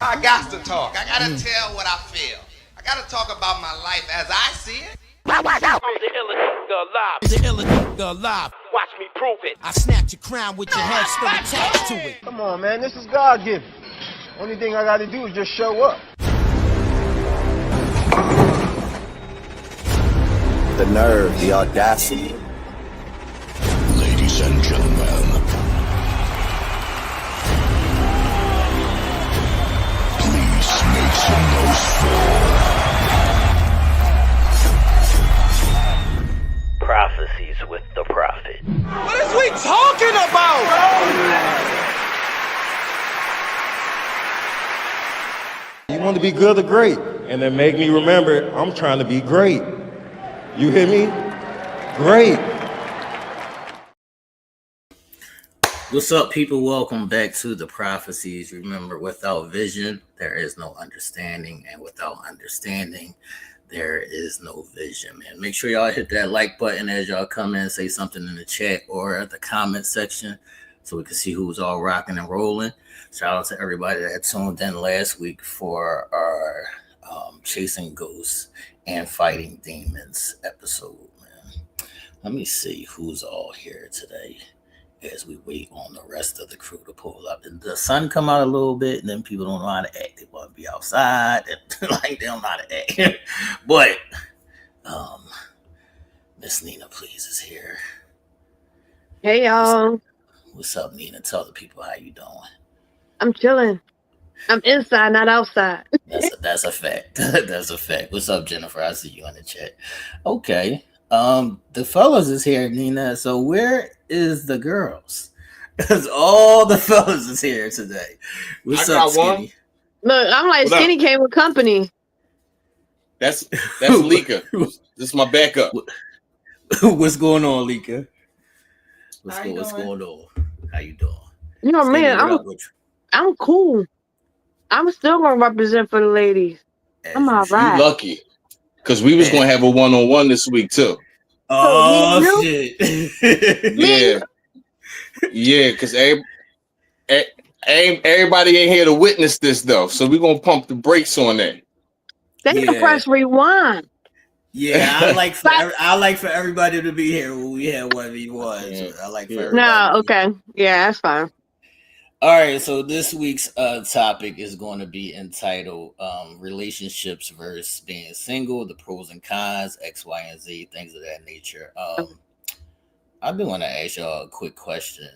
I got to talk. I got to tell what I feel. I got to talk about my life as I see it. I'm the illest nigga alive. Watch me prove it. I snapped your crown with your head still attached to it. Come on, man. This is God-given. Only thing I got to do is just show up. The nerve, the audacity. Ladies and gentlemen, please make some noise for Prophecies with the Prophet. What is we talking about? You want to be good or great? And then make me remember, I'm trying to be great. You hear me? Great. What's up, people? Welcome back to the Prophecies. Remember, without vision, there is no understanding. And without understanding, there is no vision, man. Make sure y'all hit that like button as y'all come in, say something in the chat or the comment section so we can see who's all rocking and rolling. Shout out to everybody that tuned in last week for our Chasing Ghosts and Fighting Demons episode, man. Let me see who's all here today as we wait on the rest of the crew to pull up. And the sun come out a little bit, and then people don't know how to act. They want to be outside, and like they don't know how to act. But Miss Nina, please, is here. Hey, y'all. What's up, Nina? Tell the people how you doing. I'm chilling. I'm inside, not outside. That's a fact. That's a fact. What's up, Jennifer? I see you in the chat. Okay. The fellas is here, Nina. So where is the girls? Because all the fellas is here today. What's up, Skinny? Look, I'm like, What Skinny up? came with company. That's Lika. This is my backup. What's going on, Lika? What's going on? How you doing? You know, Skinny, man, what up with you? I'm cool. I'm still gonna represent for the ladies. I'm all You right. lucky. Because we was going to have a one-on-one this week, too. Oh, shit. Yeah. Yeah, because everybody ain't here to witness this, though. So we're going to pump the brakes on that. They can press rewind. Yeah, I like for everybody to be here when we have 1v1. I like for everybody. No, okay. Yeah, that's fine. All right, so this week's topic is going to be entitled relationships versus being single, the pros and cons, X, Y, and Z, things of that nature. I do want to ask y'all a quick question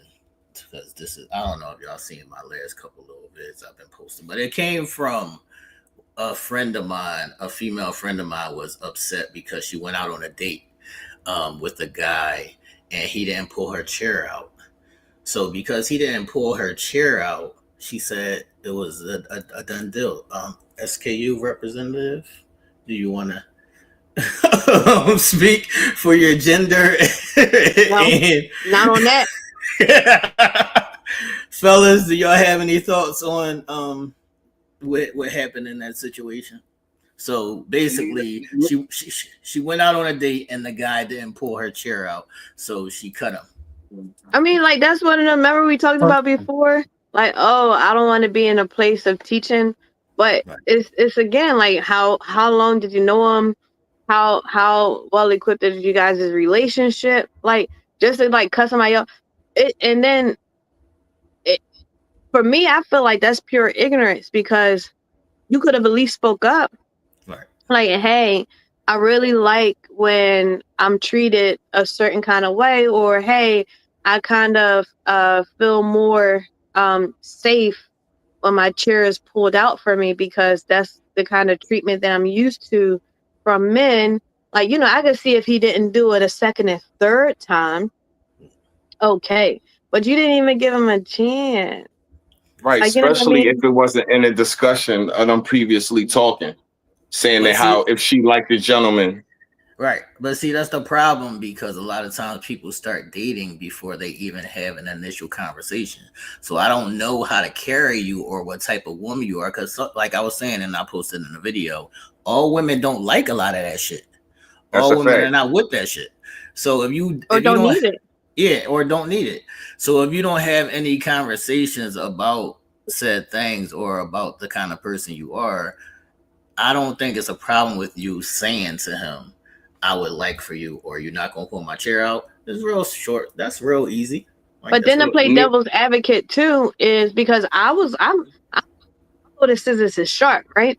because this is, I don't know if y'all seen my last couple little vids I've been posting, but it came from a friend of mine, a female friend of mine was upset because she went out on a date with a guy and he didn't pull her chair out. So because he didn't pull her chair out, she said it was a done deal. SKU representative, do you want to speak for your gender? No, not on that. Fellas, do y'all have any thoughts on what happened in that situation? So basically, she went out on a date and the guy didn't pull her chair out, so she cut him. I mean, like, that's one of them. Remember we talked about before? Like, oh, I don't want to be in a place of teaching. But it's again, like, how long did you know him? How well equipped is you guys' relationship? Like, just to, like, cut somebody off. And then, for me, I feel like that's pure ignorance because you could have at least spoke up. Right. Like, hey, I really like when I'm treated a certain kind of way, or hey, I kind of feel more safe when my chair is pulled out for me because that's the kind of treatment that I'm used to from men. Like, you know, I could see if he didn't do it a second and third time. Okay. But you didn't even give him a chance. Right, Like, you know what I especially mean? if it wasn't in a discussion of them previously talking, saying that how if she liked the gentleman. Right. But see, that's the problem because a lot of times people start dating before they even have an initial conversation. So I don't know how to carry you or what type of woman you are. Because like I was saying, and I posted in the video, all women don't like a lot of that shit. That's all a women fact. are not with that shit. So if you don't need it. Yeah, or don't need it. So if you don't have any conversations about said things or about the kind of person you are, I don't think it's a problem with you saying to him, I would like for you, or you're not gonna pull my chair out. It's real short. That's real easy. Like, but then to play devil's advocate too is because I'm this is sharp, right?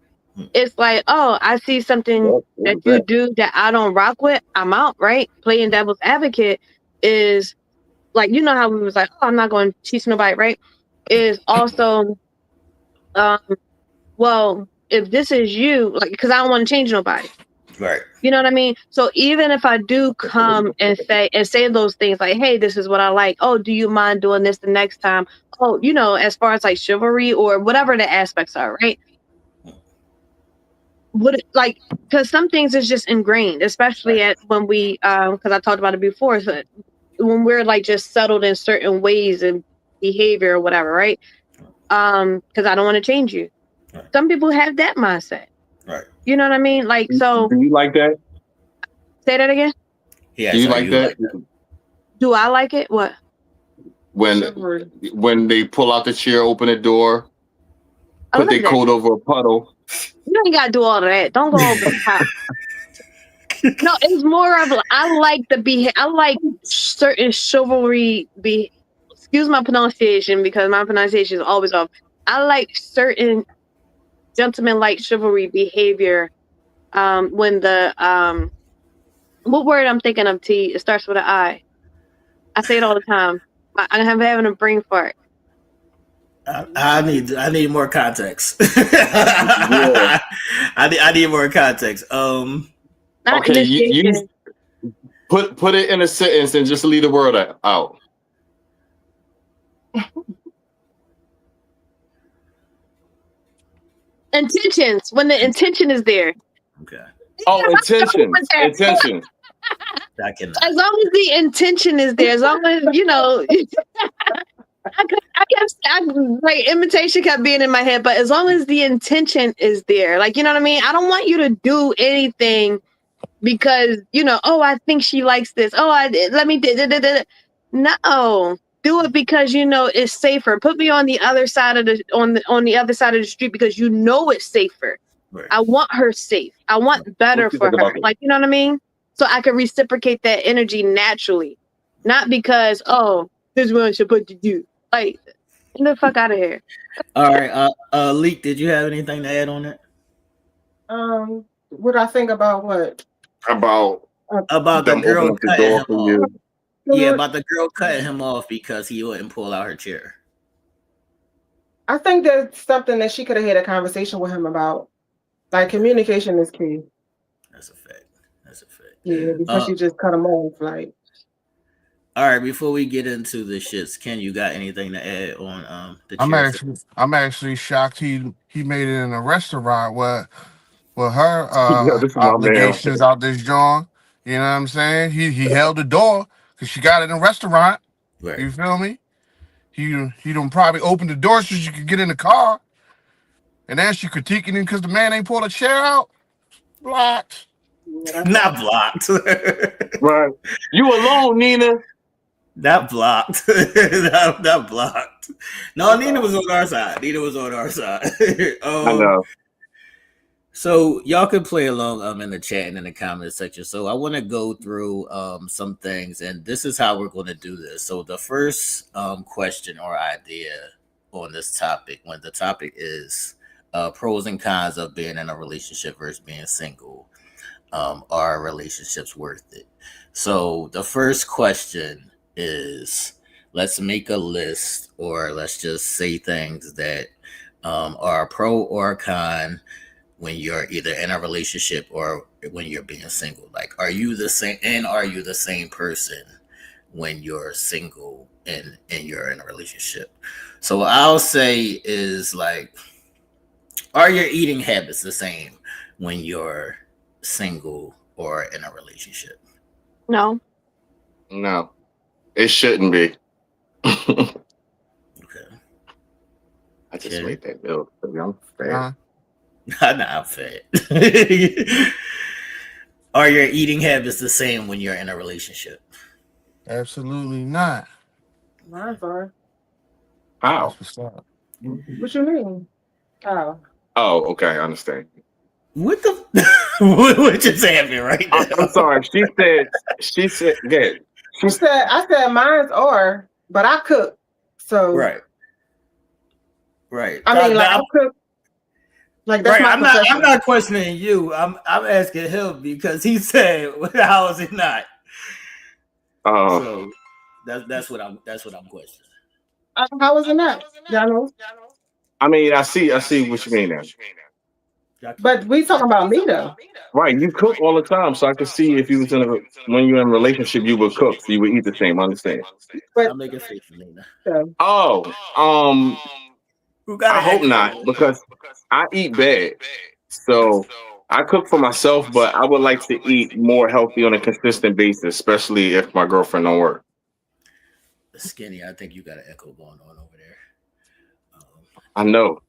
It's like, oh, I see something that you do that I don't rock with, I'm out, right? Playing devil's advocate is like, you know how we was like, oh, I'm not going to teach nobody, right? Is also, well, if this is you, like, because I don't want to change nobody. Right. You know what I mean? So even if I do come and say those things like, hey, this is what I like. Oh, do you mind doing this the next time? Oh, you know, as far as like chivalry or whatever the aspects are, right? Like, because some things is just ingrained, especially when we, because I talked about it before, so when we're like just settled in certain ways and behavior or whatever, right? Because I don't want to change you. Right. Some people have that mindset. Right. You know what I mean? Like, so. Do you like that? Say that again? Yeah. Do you like that? Do I like it? What? When they pull out the chair, open the door, put their coat over a puddle. You ain't gotta do all of that. Don't go over the top. No, it's more of I like certain chivalry. Excuse my pronunciation because my pronunciation is always off. I like certain gentleman-like chivalry behavior. When the what word I'm thinking of? T. It starts with an I. I say it all the time. I'm having a brain fart. I need more context. Yeah. I need more context. Okay, you put it in a sentence and just leave the word out. Intentions. When the intention is there. Okay. Oh, intention. Intention. As long as the intention is there, as long as you know. Like imitation kept being in my head, but as long as the intention is there, like, you know what I mean? I don't want you to do anything because, you know, oh, I think she likes this. Oh, let me no, do it because you know it's safer. Put me on the other side of the other side of the street because you know it's safer. Right. I want her safe. I want better for her. Like, you know what I mean? So I can reciprocate that energy naturally, not because this is what I should put to do. Like, get the fuck out of here. All right. Leak, did you have anything to add on it? What I think about what? About the girl cutting him off. Yeah, about the girl cutting him off because he wouldn't pull out her chair. I think that's something that she could have had a conversation with him about. Like, communication is key. That's a fact. Yeah, because she just cut him off, like. All right, before we get into the shits, Ken, you got anything to add on the chair? I'm actually shocked he made it in a restaurant with her obligations out this joint. You know what I'm saying? He held the door because she got it in a restaurant. Right. You feel me? He done probably opened the door so she could get in the car. And then she critiquing him because the man ain't pulled a chair out. Blocked. Not blocked. Right. You alone, Nina. Not blocked. not blocked. No, Nina was on our side. I know. So y'all can play along in the chat and in the comment section. So I want to go through some things, and this is how we're going to do this. So the first question or idea on this topic, when the topic is pros and cons of being in a relationship versus being single, are relationships worth it? So the first question is, let's make a list, or let's just say things that are a pro or a con when you're either in a relationship or when you're being single. Like, are you the same person when you're single and you're in a relationship? So what I'll say is, like, are your eating habits the same when you're single or in a relationship? No. It shouldn't be. Okay. I just made that bill. I'm fat. I'm fat. Are your eating habits the same when you're in a relationship? Absolutely not. Mine are. How? What you mean? Oh. Oh, okay, I understand. What the? What just happened right now? I'm sorry. She said, yeah. I said mine's are, but I cook. So Right. I mean, like I cook. Like that's right. my I'm not questioning you. I'm asking him because he said, "How is it not?" So that's what I'm questioning. How is it not? Y'all I mean, I see what you mean now. But we talking about me though. Right, you cook all the time, so I could see if you was when you're in a relationship, you would cook, so you would eat the same. I understand. But I'll make it safe for Nina. Oh, I hope not, because I eat bad. So I cook for myself, but I would like to eat more healthy on a consistent basis, especially if my girlfriend don't work. Skinny, I think you got an echo going on over there. I know.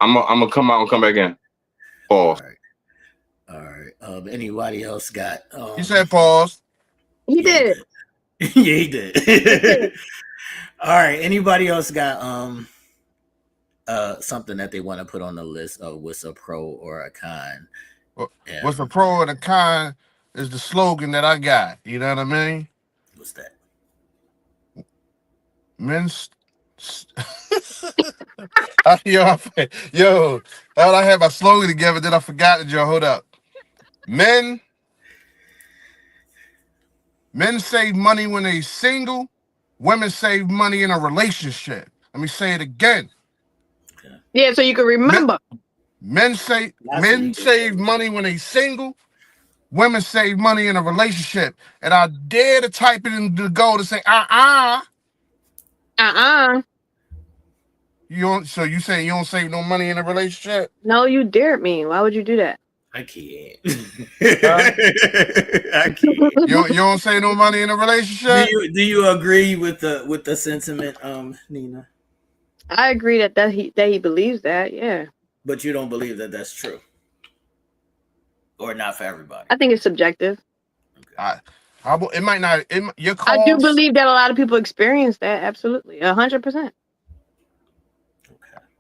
I'm gonna come out and come back in. Pause. All right. Anybody else got? He said pause. He did. Yeah, he did. All right. Anybody else got something that they want to put on the list of what's a pro or a con? What's a pro and a con is the slogan that I got. You know what I mean? What's that? Men's. Yo, I had my slogan together, then I forgot it, Joe. Hold up. Men save money when they single. Women save money in a relationship. Let me say it again. Yeah, so you can remember. Men save money when they single. Women save money in a relationship. And I dare to type it in the go to say, So you saying you don't save no money in a relationship? No, you dared me. Why would you do that? I can't. I can't. You don't save no money in a relationship? Do you agree with the sentiment, Nina? I agree that he believes that, yeah. But you don't believe that that's true, or not for everybody. I think it's subjective. It might not. Your cost, I do believe that a lot of people experience that. Absolutely, 100%.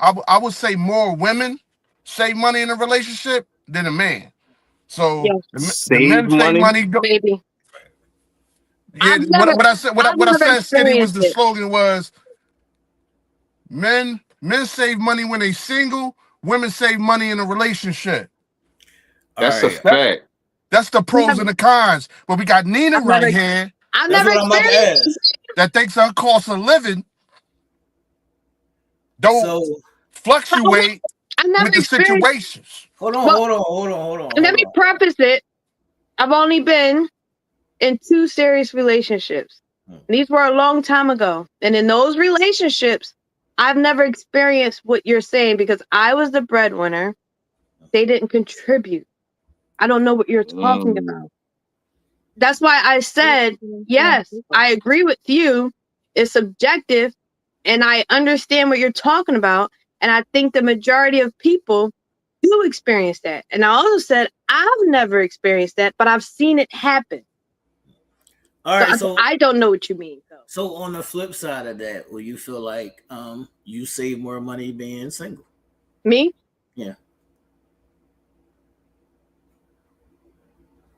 I would say more women save money in a relationship than a man. So the men save money. Maybe. Yeah, what I said, Skinny, was the slogan was men save money when they single, women save money in a relationship. That's a fact. That's the pros and the cons. But we got Nina right here. I've never experienced that thinks her cost of living don't fluctuate with the situations. Hold on. Let me preface it. I've only been in 2 serious relationships. These were a long time ago. And in those relationships, I've never experienced what you're saying because I was the breadwinner. They didn't contribute. I don't know what you're talking about. That's why I said, yes, I agree with you. It's subjective. And I understand what you're talking about. And I think the majority of people do experience that. And I also said, I've never experienced that, but I've seen it happen. All right. So I don't know what you mean. So on the flip side of that, will you feel like you save more money being single? Me? Yeah.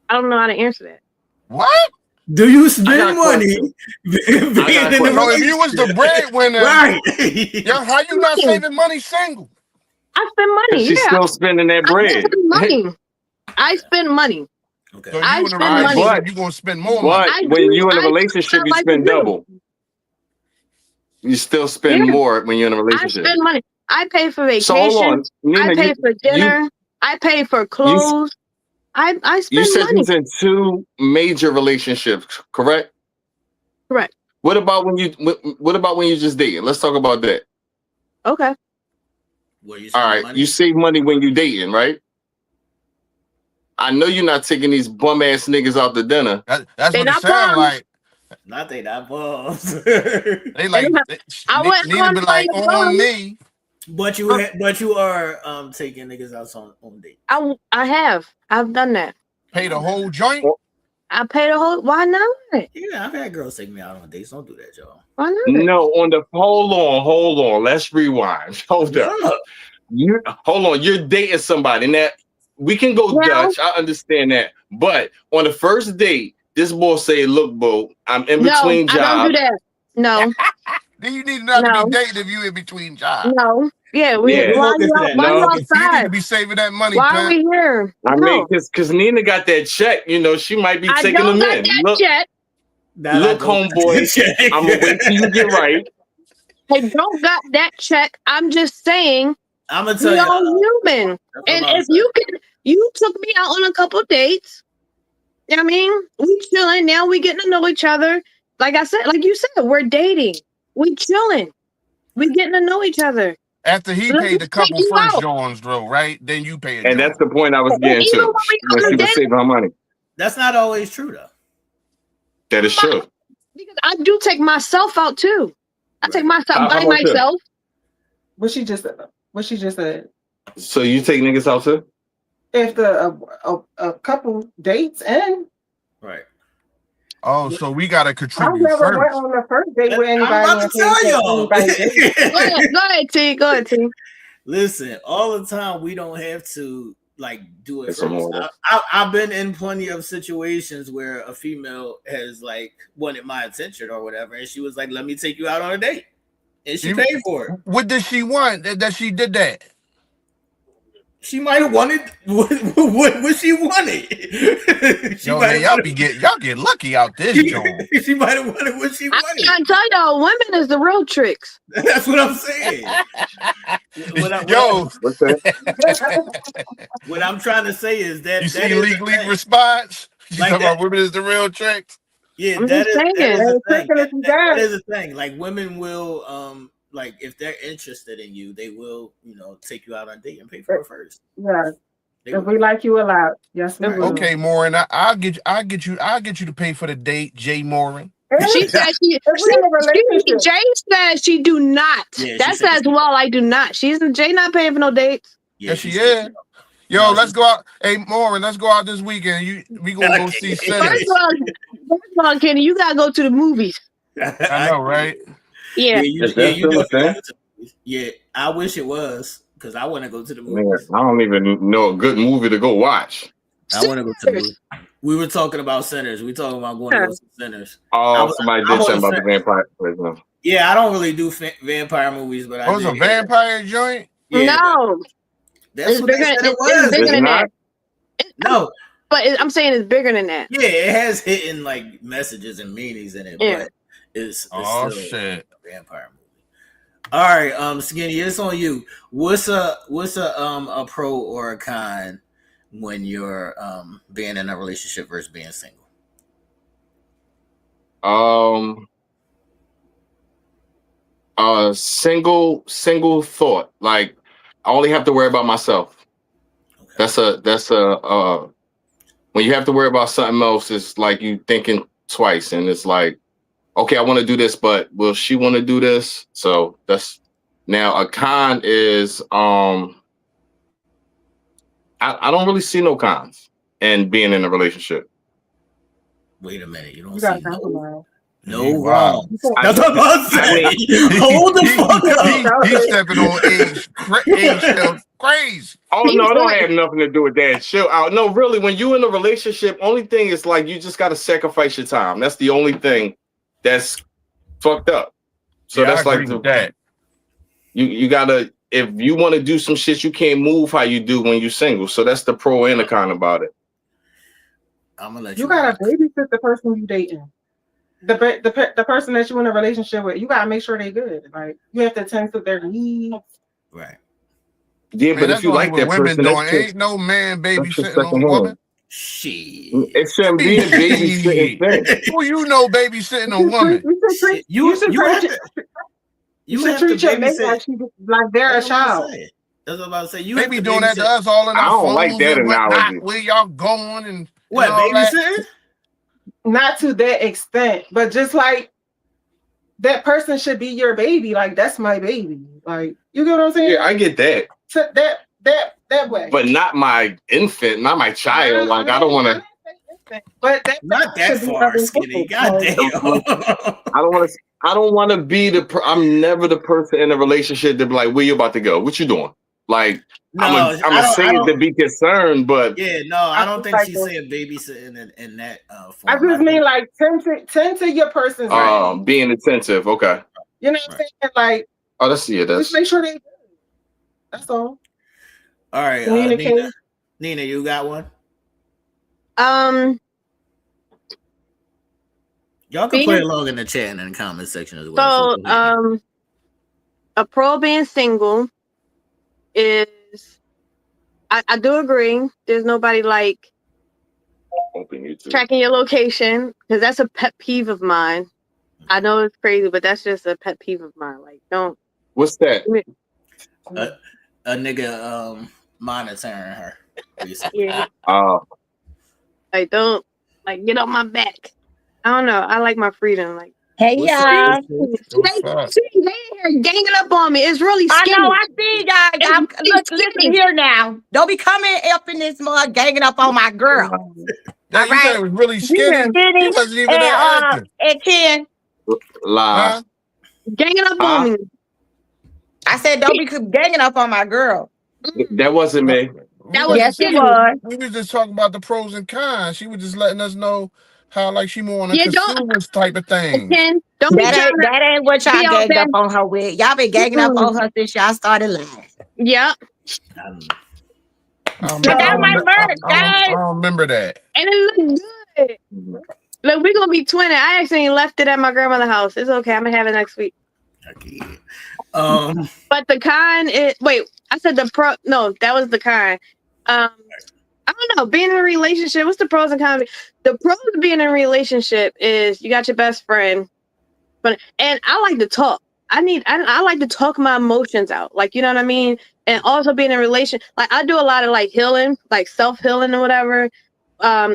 I don't know how to answer that. What? Do you spend money being in the if you was the breadwinner, right? Yo, how you not saving money single? I spend money. She's still spending that bread. I spend money. Okay. So I spend money. But you're gonna spend more money. But when you're in a relationship, you spend double. You still spend more when you're in a relationship. I spend money. I pay for vacation. So hold on. Nina, I pay for dinner. I pay for clothes. I spend money. You said you was in 2 major relationships, correct? Correct. What about when you just dating? Let's talk about that. Okay. All right. You save money when you dating, right? I know you're not taking these bum ass niggas out to dinner. That's what it sounds like. Not they not bums. They like Nina be like on me. But you are taking niggas out on date. I have. I've done that. Pay the whole joint? I pay the whole. Why not? Yeah, I've had girls take me out on dates. Don't do that, y'all. Why not? No, hold on. Let's rewind. Hold up. Hold on. You're dating somebody. Now we can go Dutch. I understand that. But on the first date, this boy say, "Look, bro, I'm in between jobs." I don't do that. No. Then you need not to be dating if you in between jobs. No. Yeah, why you outside? You need to be saving that money. Why are we here? I mean, because Nina got that check, she might be taking them in. Look, check. Look, homeboy, I'm gonna wait till you get right. I don't got that check. I'm just saying. I'm gonna tell you, human. And if you took me out on a couple dates. I mean, we chilling now. We getting to know each other. Like I said, like you said, we're dating. We chilling. We getting to know each other. After he paid the couple first joints, though, right? Then you pay it. And that's the point I was getting to. When she was saving her money. That's not always true, though. That is true. Because I do take myself out too. I take myself by myself. What she just said. So you take niggas out too? If a couple dates end. Right. Oh, so we gotta contribute I never first. went on the first date with anybody. I'm about to tell y'all. Go ahead, T. Listen, all the time we don't have to do it first. I've been in plenty of situations where a female has wanted my attention or whatever, and she was like, "Let me take you out on a date," and she paid for it. What did she want that she did that? She might have wanted what she wanted. Y'all get lucky out this joint. She might have wanted what she wanted. I can't tell y'all, women is the real tricks. That's what I'm saying. What I'm trying to say is that you see League response. You talking about women is the real tricks. Yeah, that is the thing. Like women will if they're interested in you, they will, take you out on a date and pay for it first. Yeah. If we like you a lot, yes, we will. Okay, Morin, I'll get you to pay for the date, Jay Morin. She said Jay says she do not. Yeah, that says I do not. Jay not paying for no dates. Yeah, she is. Yo, let's go out. Hey, Morin, let's go out this weekend. We gonna go see Sinners. First of all, Kenny, you gotta go to the movies. I know, right? Yeah. Yeah, I wish it was because I want to go to the movies. Man, I don't even know a good movie to go watch. I want to go to the movies. We were talking about Sinners. We talking about going to go see Sinners. Oh, somebody did something about the vampire. Yeah, I don't really do vampire movies, but it's a vampire joint. Yeah, no, that's what they said it was. It's bigger than that. No, but I'm saying it's bigger than that. Yeah, it has hidden messages and meanings in it, but it's still shit. A vampire movie. All right, Skinny, it's on you. What's a pro or a con when you're being in a relationship versus being single? Single thought. I only have to worry about myself. Okay. That's a when you have to worry about something else, it's like you thinking twice, and it's like, okay, I want to do this, but will she want to do this? So that's now a con is I don't really see no cons in being in a relationship. Wait a minute, you don't see no wrong. That's what I'm saying. Hold the fuck up. He's stepping on age crazy. Oh no, it don't have nothing to do with that. Chill out. No, really, when you in a relationship, only thing is you just gotta sacrifice your time. That's the only thing that's fucked up. So that's that. You gotta, if you want to do some shit, you can't move how you do when you're single. So that's the pro and the con about it. I'm gonna let you gotta babysit the person you dating. The person that you're in a relationship with, you gotta make sure they're good. You have to attend to their needs. Right. Yeah, but if you like that person, ain't no man babysitting on a woman. Shit. It shouldn't be a babysitting thing. Well, babysitting a woman. You should treat your mate like they're a child. That's what I'm about to say. They be doing that to us all in our phones. I don't like that analogy. Where y'all going and what, babysitting? Not to that extent, but just that person should be your baby. That's my baby. You get what I'm saying? Yeah, I get that. So that way. But not my infant, not my child. I don't want to. extent, but that Not that should be far, other Skinny. things. Goddamn. I don't want to be I'm never the person in a relationship that be like, where you about to go? What you doing? Like, No, I'm I a say it don't. to be concerned, but Yeah, no, I don't think like she's that. saying babysitting in that I form. just mean like tend to your person's needs. being attentive. Okay. You know what I'm saying? Like, Oh, that's just that's make sure they. That's all. All right, Communicate. Nina, you got one? Y'all can put it along in the chat and in the comment section as well. So, a pro being single is, I do agree. There's nobody like tracking your location, because that's a pet peeve of mine. I know it's crazy, but that's just a pet peeve of mine. Like, don't. What's that? A nigga monitoring her. Yeah. Like, don't, like, get on my back. I don't know. I like my freedom. Like, hey y'all. They here ganging up on me. It's really Skinny. I know. I see y'all. Look, listen here now. Don't be coming up in this mud, ganging up on my girl. Now, you said it was really Skinny. He wasn't even that active. And Ken. Live. Ganging up on me. I said, don't be ganging up on my girl. That wasn't me. That was yes, it Skinny. was. We was just talking about the pros and cons. She was just letting us know how, like, she more on a Yeah, consumers type of thing. Ken, don't be trying That ain't what y'all be all ganged up bad. on her with. Y'all been ganging up on her since y'all started lying. Yeah. But that might work, I guys. don't remember that. And it looked good. Look, we're gonna be twinning. I actually left it at my grandmother's house. It's okay. I'm gonna have it next week. Okay. But the con is, wait, I said the pro. No, that was the con. I don't know. Being in a relationship, what's the pros and cons? The pros of being in a relationship is you got your best friend, and I like to talk. I like to talk my emotions out. Like, you know what I mean? And also being in a relation, like I do a lot of like healing, like self-healing or whatever.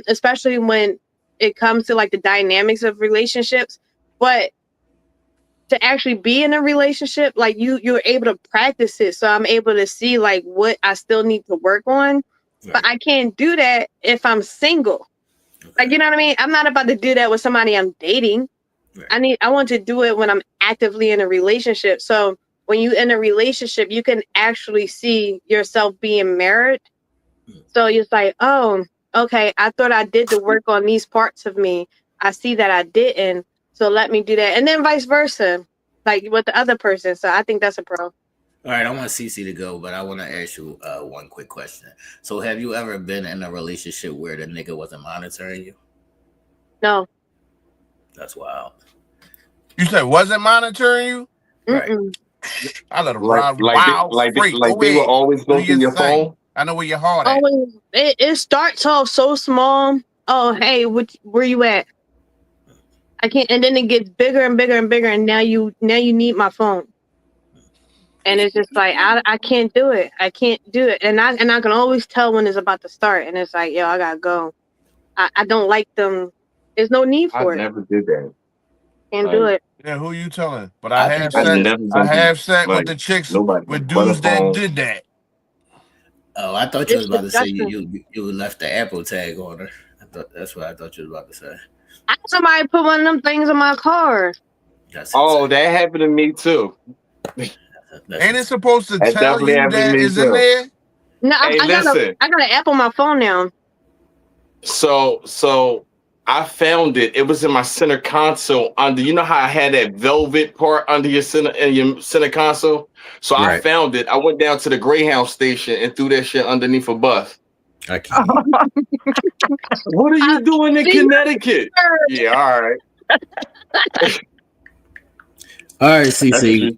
Especially when it comes to like the dynamics of relationships. But to actually be in a relationship, like you're able to practice it. So I'm able to see like what I still need to work on. Right. But I can't do that if I'm single. Okay. Like, you know what I mean? I'm not about to do that with somebody I'm dating. Right. I want to do it when I'm actively in a relationship. So when you in a relationship, you can actually see yourself being married. So it's like, oh, okay, I thought I did the work on these parts of me. I see that I didn't. So let me do that. And then vice versa, like with the other person. So I think that's a pro. All right, I want CC to go, but I want to ask you one quick question. So have you ever been in a relationship where the nigga wasn't monitoring you? No. That's wild. You said wasn't monitoring you? Right. I let him ride wild. They will always go through your phone. I know where your heart at. It starts off so small. Oh, hey, where you at? I can't, and then it gets bigger and bigger and bigger, and now you need my phone. And it's just like I can't do it. I can't do it. And I can always tell when it's about to start. And it's like, yo, I gotta go. I don't like them. There's no need for it. I never did that. Can't do it. Yeah, who you telling? But I have sat with the chicks with dudes that did that. Oh, I thought you was about to say you left the Apple tag on her. That's what I thought you was about to say. Somebody put one of them things in my car. That happened to me too. Ain't it supposed to tell you that is in there? No, I got an app on my phone now. So I found it. It was in my center console under. You know how I had that velvet part under your center console. So right. I found it. I went down to the Greyhound station and threw that shit underneath a bus. I can't. What are you doing in Connecticut? Yeah, all right. All right, CC.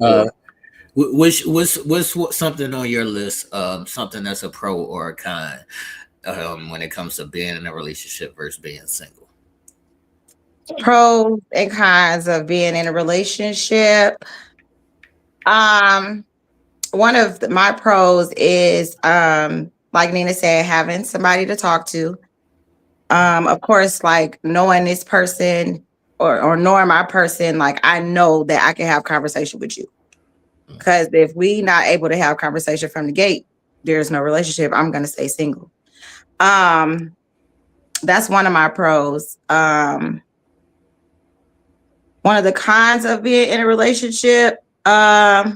What's something on your list? Something that's a pro or a con when it comes to being in a relationship versus being single. Pros and cons of being in a relationship. One of my pros is like Nina said, having somebody to talk to. Of course, like knowing this person or knowing my person, like I know that I can have conversation with you. Because if we not able to have conversation from the gate, there's no relationship. I'm gonna stay single. That's one of my pros. One of the cons of being in a relationship, a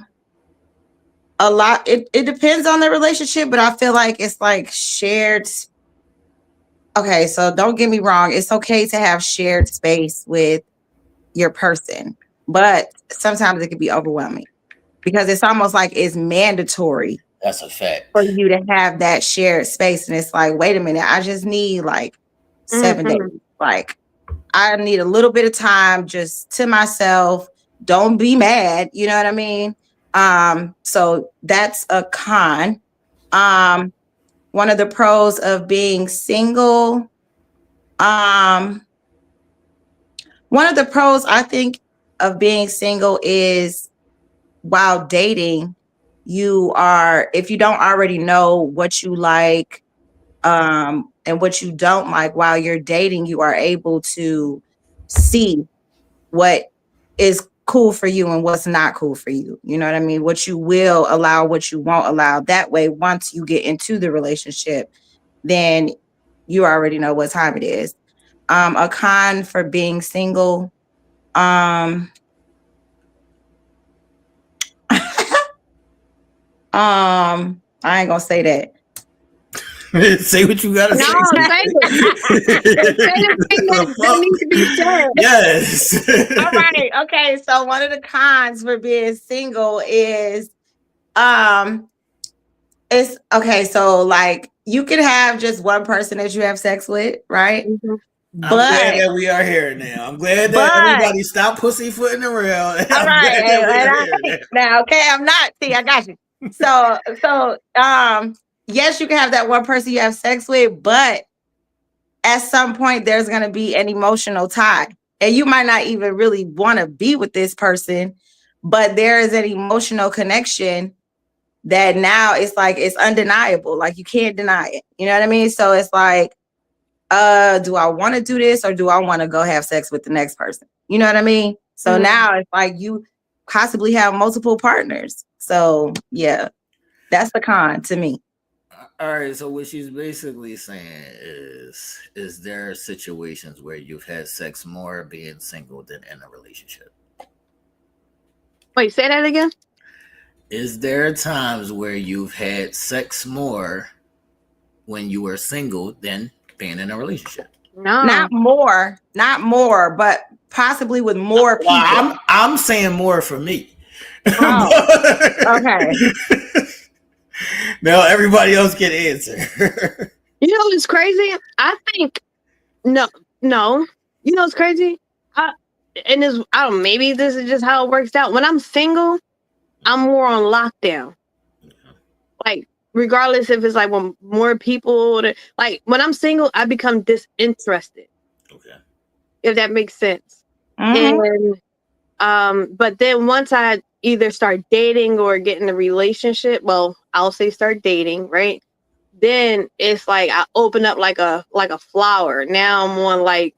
lot, it depends on the relationship, but I feel like it's like shared. Okay, so don't get me wrong. It's okay to have shared space with your person, but sometimes it can be overwhelming because it's almost like it's mandatory. That's a fact. For you to have that shared space. And it's like, wait a minute, I just need like 7 days. Like, I need a little bit of time just to myself. Don't be mad. You know what I mean? So that's a con. One of the pros of being single, one of the pros I think of being single is while dating, you are, if you don't already know what you like and what you don't like while you're dating, you are able to see what is cool for you and what's not cool for you. You know what I mean? What you will allow, what you won't allow. That way, once you get into the relationship, then you already know what time it is. A con for being single, I ain't gonna say that. Say what you gotta say. No, say the thing that needs to be said. Yes. All right. Okay. So one of the cons for being single is, it's okay. So like you can have just one person that you have sex with, right? Mm-hmm. I'm glad that we are here now. I'm glad that everybody stop pussyfooting around. All right. Now, okay, I'm not. See, I got you. So, yes, you can have that one person you have sex with, but at some point there's going to be an emotional tie. And you might not even really want to be with this person, but there is an emotional connection that now it's like, it's undeniable. Like you can't deny it. You know what I mean? So it's like, do I want to do this or do I want to go have sex with the next person? You know what I mean? So now it's like you possibly have multiple partners. So yeah, that's the con to me. All right, so what she's basically saying is there situations where you've had sex more being single than in a relationship? Wait, say that again? Is there times where you've had sex more when you were single than being in a relationship? No. Not more, but possibly with more people. Well, I'm saying more for me. Oh, okay. Now everybody else can answer. You know what's crazy? I think no. You know what's crazy? I don't know, maybe this is just how it works out. When I'm single, I'm more on lockdown. Like regardless if it's like when more people like when I'm single, I become disinterested. Okay. If that makes sense. And but then once I either start dating or get in a relationship, well, I'll say start dating, right? Then it's like I open up like a flower. Now I'm on like,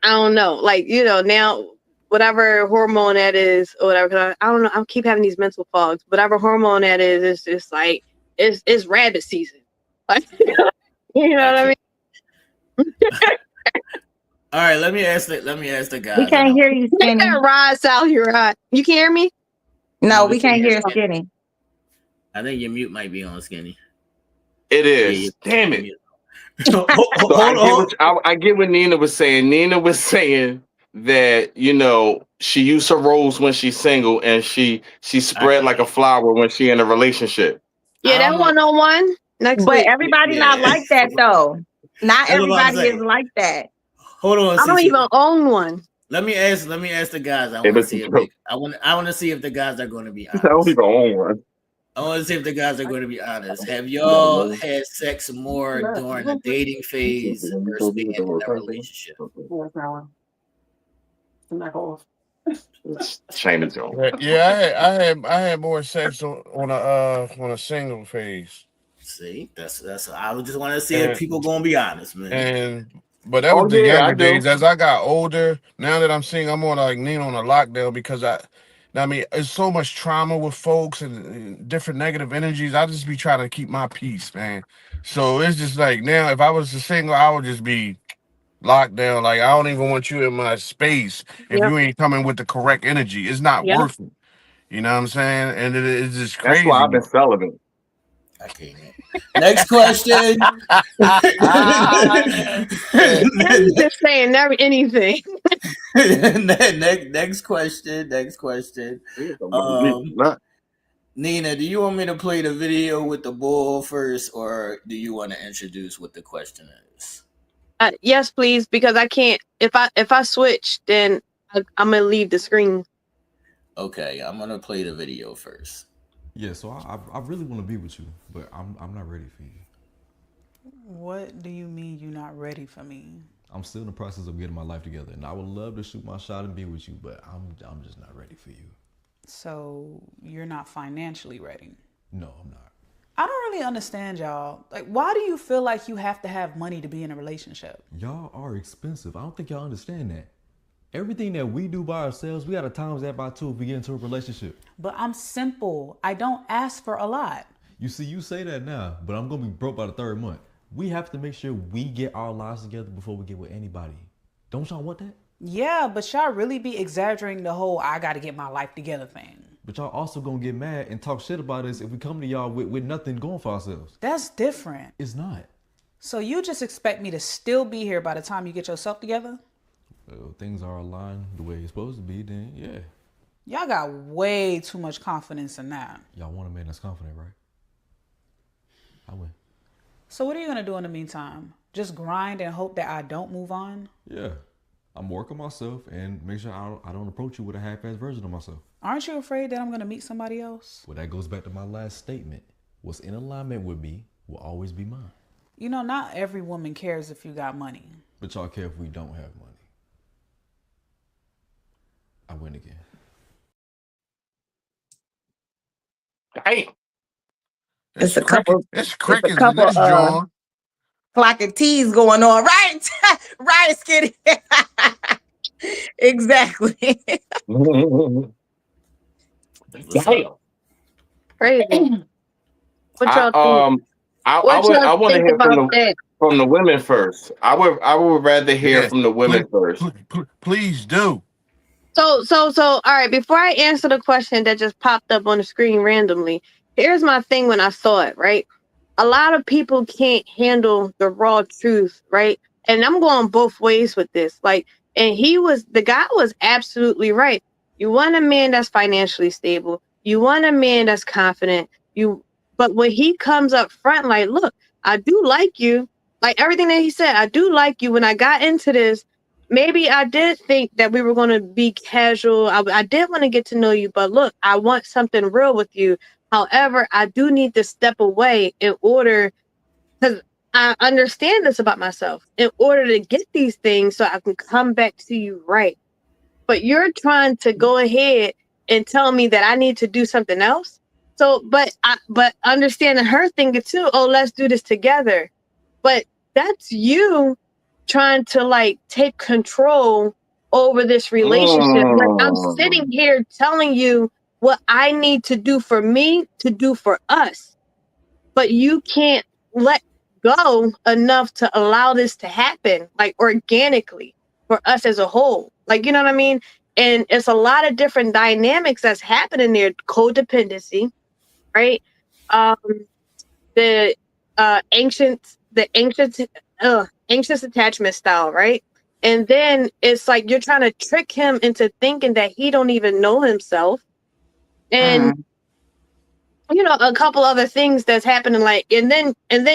I don't know, like, you know, now whatever hormone that is or whatever, I don't know, I keep having these mental fogs. Whatever hormone that is, it's just like it's rabbit season. Like, you know what I mean? All right, let me ask the guy. We can't hear you, Skinny. Rod, Sally, Rod. You can hear me? No, we can't hear Skinny. I think your mute might be on, Skinny. It is. Damn it. I get what Nina was saying. Nina was saying that, you know, she used her rose when she's single and she spread like a flower when she in a relationship. Yeah, that 101. Next but week. Everybody not like that though. Not everybody is like that. Hold on. I don't even own one. Let me ask the guys. I want to see if the guys are going to be honest. I don't even own one. I want to see if the guys are going to be honest. Have y'all had sex more during the dating phase versus being in a relationship? China zone. Yeah, I had more sex on a single phase. See, that's. I just want to see if people gonna be honest, man. But that was the younger days. As I got older, now that I'm seeing, I'm on like Nina on a lockdown because I mean, there's so much trauma with folks and different negative energies. I just be trying to keep my peace, man. So it's just like now, if I was a single, I would just be locked down. Like I don't even want you in my space if Yep. you ain't coming with the correct energy. It's not Yep. worth it. You know what I'm saying? And it's just That's crazy. why I've been celibate. I can't. Next question. I'm just saying anything. Next question. Nina, do you want me to play the video with the bull first, or do you want to introduce what the question is? Yes, please, because I can't. If I switch, then I'm gonna leave the screen. Okay, I'm gonna play the video first. Yeah, so I really want to be with you, but I'm not ready for you. What do you mean you're not ready for me? I'm still in the process of getting my life together, and I would love to shoot my shot and be with you, but I'm just not ready for you. So you're not financially ready? No, I'm not. I don't really understand y'all. Like, why do you feel like you have to have money to be in a relationship? Y'all are expensive. I don't think y'all understand that. Everything that we do by ourselves, we gotta times that by 2 if we get into a relationship. But I'm simple. I don't ask for a lot. You see, you say that now, but I'm gonna be broke by the 3rd month. We have to make sure we get our lives together before we get with anybody. Don't y'all want that? Yeah, but y'all really be exaggerating the whole I gotta get my life together thing. But y'all also gonna get mad and talk shit about us if we come to y'all with nothing going for ourselves. That's different. It's not. So you just expect me to still be here by the time you get yourself together? Well, things are aligned the way it's supposed to be, then yeah. Y'all got way too much confidence in that. Y'all want a man that's confident, right? I win. So what are you gonna do in the meantime? Just grind and hope that I don't move on? Yeah. I'm working myself and make sure I don't approach you with a half-assed version of myself. Aren't you afraid that I'm gonna meet somebody else? Well, that goes back to my last statement. What's in alignment with me will always be mine. You know, not every woman cares if you got money. But y'all care if we don't have money. I win again. Hey, It's a couple. It's crickets in couple, this joint. Clock and teas going on, right? Right, Skitty. Exactly. Damn. Crazy. What y'all think? I y'all want to think hear about that? from the women first. I would rather hear from the women first. Please do. So, all right, before I answer the question that just popped up on the screen randomly, here's my thing when I saw it, right? A lot of people can't handle the raw truth, right? And I'm going both ways with this. Like, and the guy was absolutely right. You want a man that's financially stable. You want a man that's confident. But when he comes up front, like, look, I do like you. Like everything that he said, I do like you. When I got into this, maybe I did think that we were going to be casual. I did want to get to know you, but look, I want something real with you. However, I do need to step away in order, because I understand this about myself, in order to get these things so I can come back to you right. But you're trying to go ahead and tell me that I need to do something else. So, but understanding her thinking too, oh, let's do this together. But that's you trying to like take control over this relationship. Like I'm sitting here telling you what I need to do for me to do for us, but you can't let go enough to allow this to happen like organically for us as a whole. Like, you know what I mean? And it's a lot of different dynamics that's happening there. Codependency, right? The anxious attachment style, right? And then it's like you're trying to trick him into thinking that he don't even know himself. And you know, a couple other things that's happening, like, and then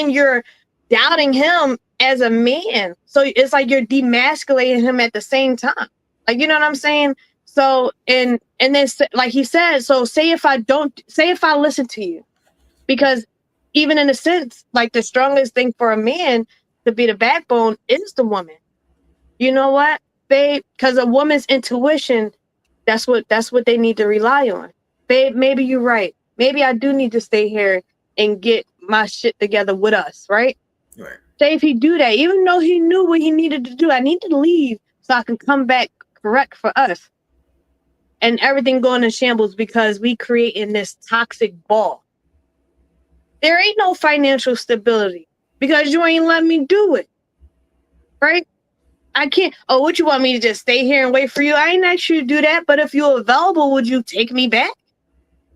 you're doubting him as a man. So it's like you're demasculating him at the same time. Like, you know what I'm saying? So and then like he said, so say if I listen to you, because even in a sense, like the strongest thing for a man to be the backbone is the woman. You know what, babe? Because a woman's intuition, that's what they need to rely on. Babe, maybe you're right. Maybe I do need to stay here and get my shit together with us, right? Right. Say if he do that, even though he knew what he needed to do, I need to leave so I can come back correct for us. and everything going in shambles because we creating this toxic ball. There ain't no financial stability because you ain't let me do it. Right? I can't. Oh, what you want me to just stay here and wait for you? I ain't asked you to do that, but if you're available, would you take me back?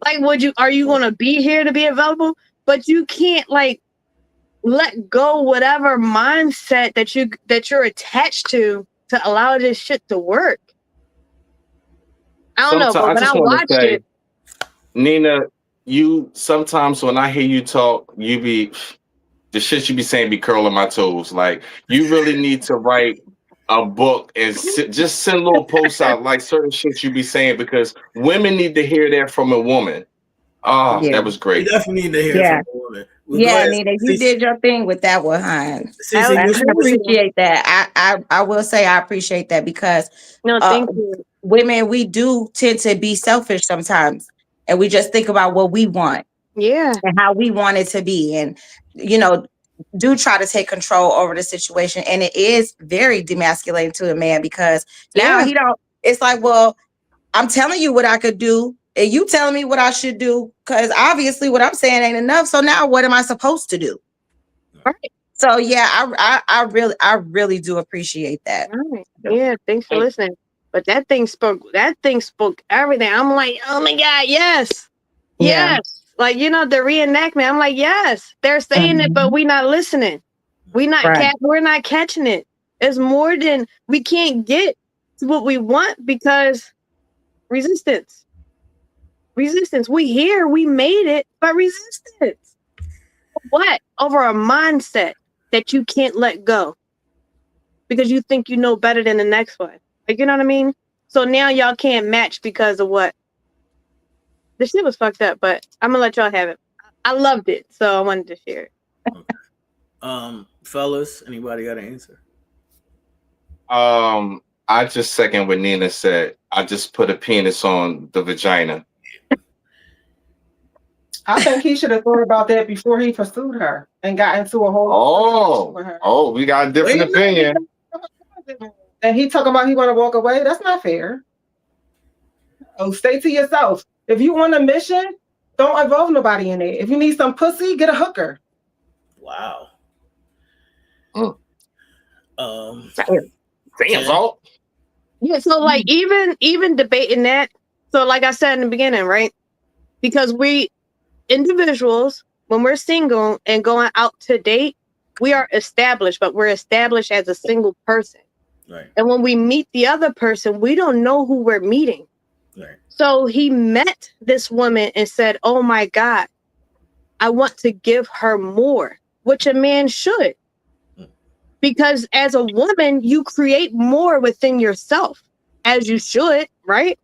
Like, are you going to be here to be available? But you can't like let go whatever mindset that you're attached to allow this shit to work. I don't know, but when I watched it, Nina, you sometimes when I hear you talk, the shit you be saying be curling my toes. Like you really need to write a book and just send little posts out like certain shit you be saying because women need to hear that from a woman. Oh, that was great. You definitely need to hear from a woman. Well, yeah, Nina, you did your thing with that one, hon. I appreciate that. I will say I appreciate that because thank you. Women, we do tend to be selfish sometimes, and we just think about what we want, and how we want it to be, and do try to take control over the situation, and it is very demasculating to a man because now he don't. It's like, well, I'm telling you what I could do. And you telling me what I should do because obviously what I'm saying ain't enough. So now what am I supposed to do? Right. So yeah, I really do appreciate that. Right. Yeah, thanks for listening. But that thing spoke everything. I'm like, oh my God, yes. Yeah. Yes. Like, the reenactment. I'm like, yes, they're saying it, but we're not listening. We're not catching it. It's more than we can't get to what we want because resistance. We here, we made it, but resistance. What? Over a mindset that you can't let go because you think you know better than the next one. Like, you know what I mean? So now y'all can't match because of what? The shit was fucked up, but I'm gonna let y'all have it. I loved it, so I wanted to share it. Okay. Fellas, anybody got an answer? I just second what Nina said. I just put a penis on the vagina. I think he should have thought about that before he pursued her and got into a whole with her. Oh, we got a different opinion. And he talking about he want to walk away. That's not fair. Oh, stay to yourself. If you want a mission, don't involve nobody in it. If you need some pussy, get a hooker. Wow. Damn, Salt. Yeah, so like even debating that. So like I said in the beginning, right? Because we individuals, when we're single and going out to date, we are established, but we're established as a single person. Right. And when we meet the other person, we don't know who we're meeting. Right. So he met this woman and said, oh my God, I want to give her more, which a man should. Because as a woman, you create more within yourself, as you should, right?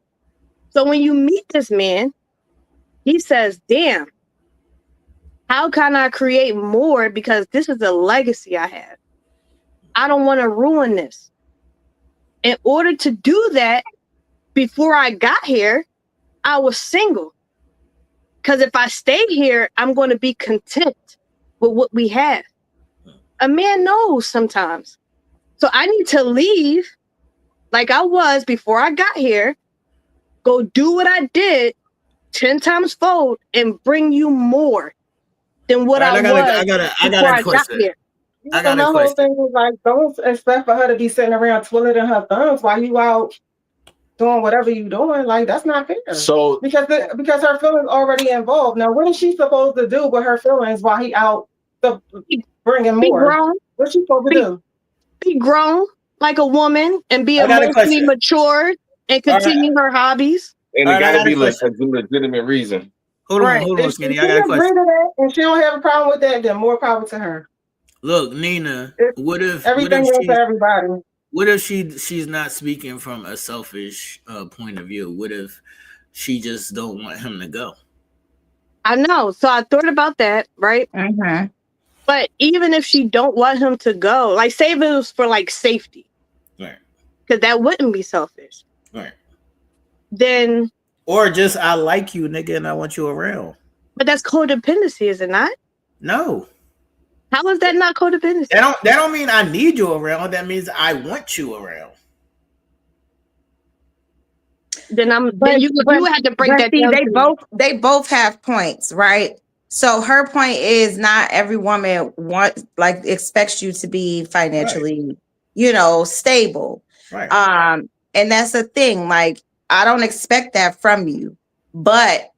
So when you meet this man, he says, damn, how can I create more? Because this is a legacy I have. I don't want to ruin this. In order to do that, before I got here, I was single. Because if I stay here, I'm going to be content with what we have. A man knows sometimes. So I need to leave like I was before I got here, go do what I did 10 times fold and bring you more than what I got a question. I got my a whole question. thing was like, don't expect for her to be sitting around twiddling her thumbs while you out doing whatever you doing. Like, that's not fair. So because her feelings already involved. Now, what is she supposed to do with her feelings while he out bringing more? What's she supposed to do? Be grown like a woman and be emotionally mature and continue her hobbies. And it gotta be like a legitimate reason. Hold on, Skinny. I got a question. And she don't have a problem with that, then more power to her. Look, Nina, what if everything is for everybody? What if she's not speaking from a selfish point of view? What if she just don't want him to go? I know. So I thought about that, right? Mm-hmm. But even if she don't want him to go, like say if it was for like safety, right? Because that wouldn't be selfish, right? Then or just I like you, nigga, and I want you around. But that's codependency, is it not? No. How is that not codependency? That don't mean I need you around. That means I want you around. then you had to break that see, down. They both have points, right? So her point is not every woman expects you to be financially, stable. Right. And that's the thing. Like, I don't expect that from you, but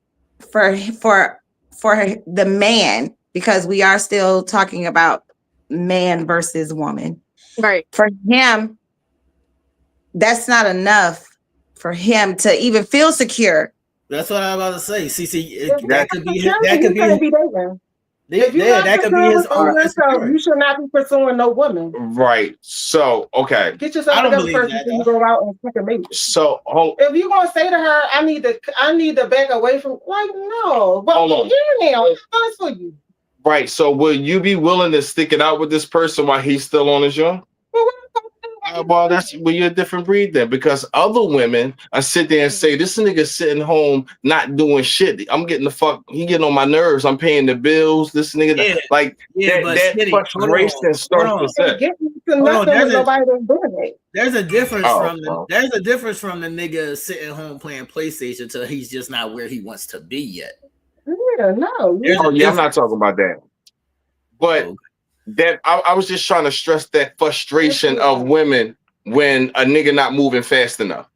for the man, because we are still talking about man versus woman, right? For him, that's not enough for him to even feel secure. That's what I'm about to say. See, That could be his own insecurity. You should not be pursuing no woman. Right. So, okay. Get yourself together first before you go out and pick a mate. So, if you're gonna say to her, I need to back away from, like, no. But hold on. Now, it's nice for you. Right. So, will you be willing to stick it out with this person while he's still on his young? Well, you're a different breed then, because other women I sit there and say, this nigga sitting home not doing shit. I'm getting he getting on my nerves. I'm paying the bills. This nigga, that frustration starts to set. There's a difference there's a difference from the nigga sitting home playing PlayStation till he's just not where he wants to be yet. Yeah, no. I'm not talking about that. But that I was just trying to stress that frustration of women when a nigga not moving fast enough.